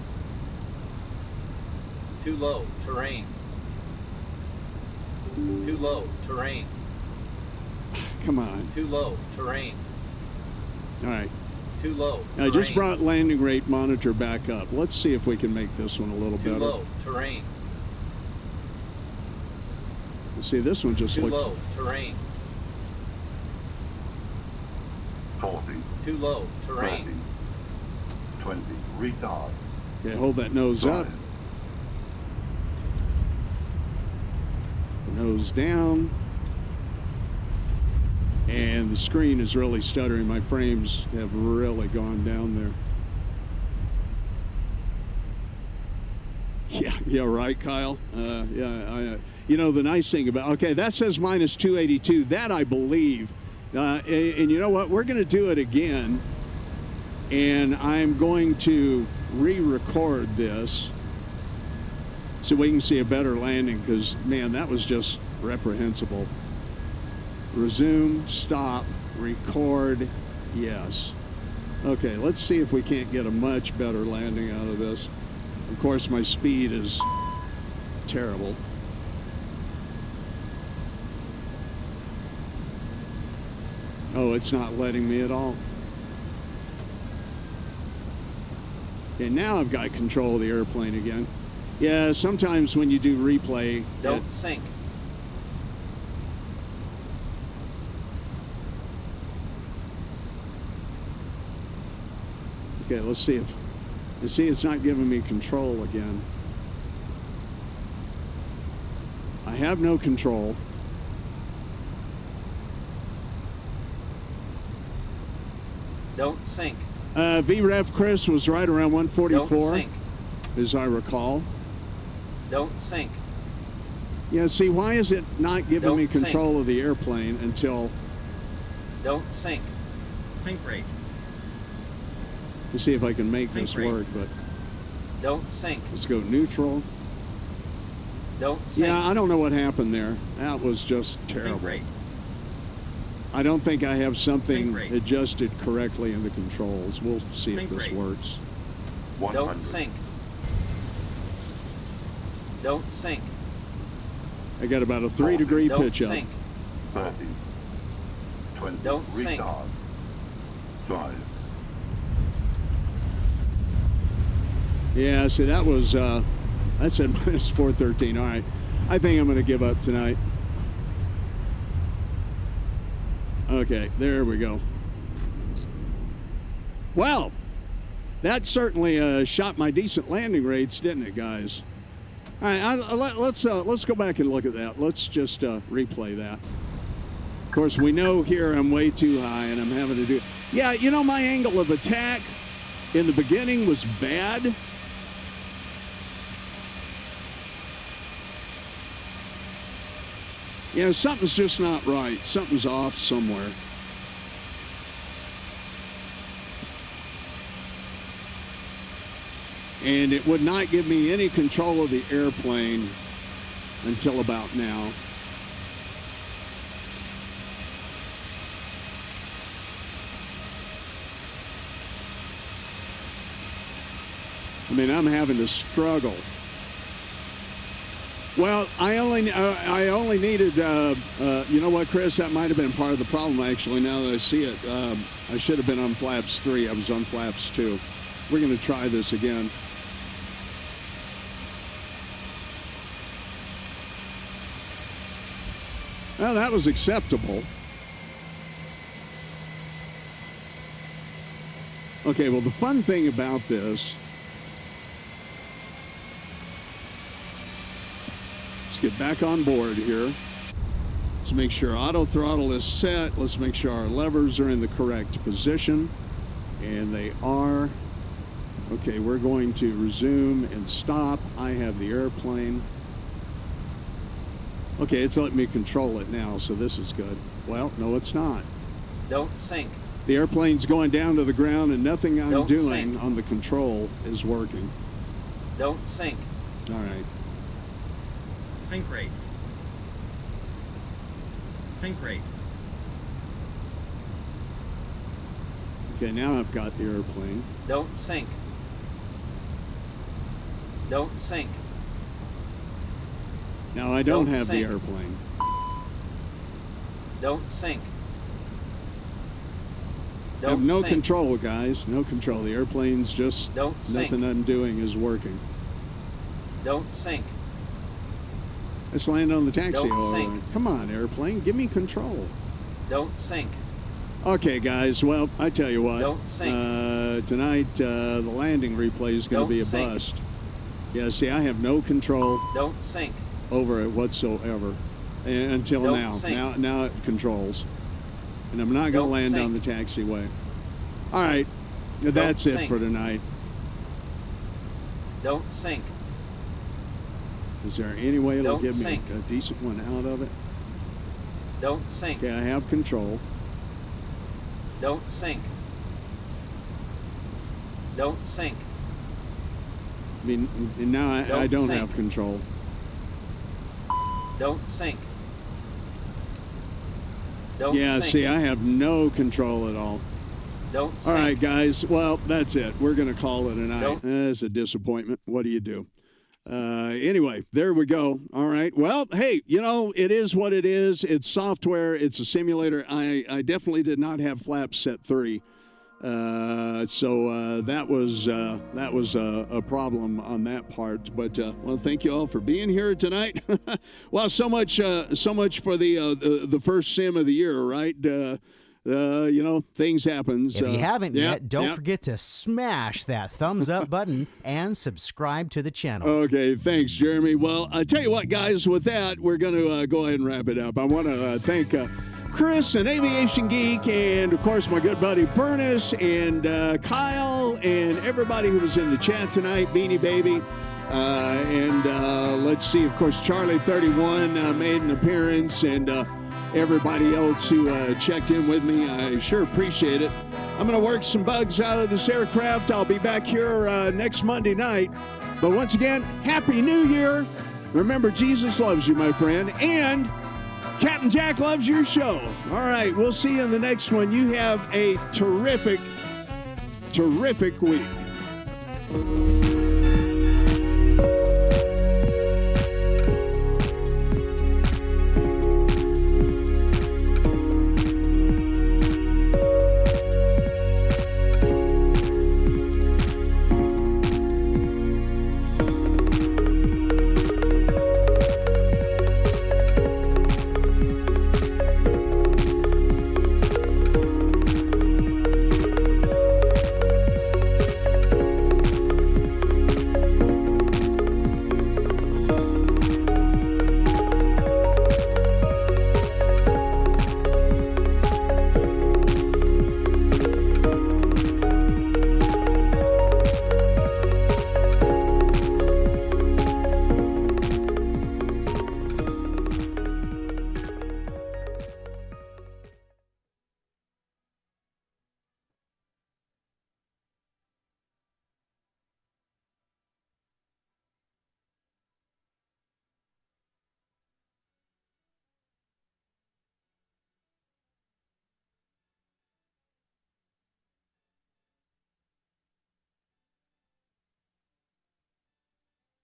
Too low, terrain. Too low, terrain. Come on. Too low, terrain. All right. Too low, terrain. I just brought landing rate monitor back up. Let's see if we can make this one a little better. Too low, terrain. See, this one just Too looks... low, terrain. 40, Too low, terrain. 20, retard. Okay, hold that nose up. Nose down. And the screen is really stuttering. My frames have really gone down there. Yeah, right, Kyle. You know, the nice thing about, okay, that says minus 282. That I believe. And you know what? We're going to do it again. And I'm going to re-record this so we can see a better landing because, man, that was just reprehensible. Resume, stop, record, yes. Okay, let's see if we can't get a much better landing out of this. Of course, my speed is terrible. Oh, it's not letting me at all. Okay, now I've got control of the airplane again. Yeah, sometimes when you do replay... Don't sink. Okay, let's see if... You see, it's not giving me control again. I have no control. Don't sink. VREF Chris was right around 144, Don't sink. as I recall. Don't sink. Yeah, see, why is it not giving Don't me sink. control of the airplane until... Don't sink. Think rate. Let's see if I can make Think this rate. work, but Don't sink. let's go neutral. Don't sink. Yeah, I don't know what happened there. That was just Think terrible. rate. I don't think I have something Think rate. adjusted correctly in the controls. We'll see Think if this rate. works. 100. Don't sink. Don't sink. I got about a 3-degree Don't pitch up. sink. 30. 20. Don't sink. Retard. 5. Yeah, see, that was, that's at minus 413. All right. I think I'm going to give up tonight. Okay, there we go. Well, that certainly shot my decent landing rates, didn't it, guys? All right, let's go back and look at that. Let's just replay that. Of course, we know here I'm way too high, and I'm having to do... Yeah, you know, my angle of attack in the beginning was bad. You know, something's just not right. Something's off somewhere. And it would not give me any control of the airplane until about now. I mean, I'm having to struggle. Well, I only needed, you know what, Chris, that might have been part of the problem, actually, now that I see it. I should have been on flaps 3. I was on flaps 2. We're going to try this again. Well, that was acceptable. Okay, well, the fun thing about this... Get back on board here. Let's make sure auto throttle is set. Let's make sure our levers are in the correct position. And they are. Okay, we're going to resume and stop. I have the airplane. Okay, it's letting me control it now, so this is good. Well, no, it's not. Don't sink. The airplane's going down to the ground, and nothing I'm Don't doing sink. on the control is working. Don't sink. All right. Think rate. Think rate. Okay, now I've got the airplane. Don't sink. Don't sink. Now I don't Don't have sink. the airplane. Don't sink. I have Don't no sink. control, guys. No control. The airplane's just Don't sink. nothing I'm doing is working. Don't sink. Let's land on the taxi. Don't sink. Come on, airplane. Give me control. Don't sink. Okay, guys. Well, I tell you what. Don't sink. Tonight, the landing replay is going to Don't be a sink. bust. Yeah, see, I have no control Don't sink. over it whatsoever until Don't now. sink. Now it controls. And I'm not going to Don't land sink. on the taxiway. All right. That's it sink. for tonight. Don't sink. Is there any way it'll Don't give me sink. a decent one out of it? Don't sink. Okay, I have control. Don't sink. Don't sink. I mean, and now I Don't don't sink. have control. Don't sink. Don't Yeah, sink. see, I have no control at all. Don't All sink. right, guys. Well, that's it. We're going to call it a night. Nope. That's a disappointment. What do you do? Anyway, there we go. All right. Well, hey, it is what it is. It's software. It's a simulator. I definitely did not have flaps set 3. So that was a problem on that part. But well, thank you all for being here tonight. Well, so much for the first sim of the year, right? Things happen. If you haven't yet, don't forget to smash that thumbs up button and subscribe to the channel. Okay, thanks, Jeremy. Well, I tell you what, guys, with that, we're going to go ahead and wrap it up. I want to thank Chris and Aviation Geek, and of course my good buddy Bernice and Kyle and everybody who was in the chat tonight, Beanie Baby. And let's see, of course, Charlie 31 made an appearance, and everybody else who checked in with me. I sure appreciate it. I'm going to work some bugs out of this aircraft. I'll be back here next Monday night. But once again, Happy New Year. Remember, Jesus loves you, my friend. And Captain Jack loves your show. All right, we'll see you in the next one. You have a terrific week.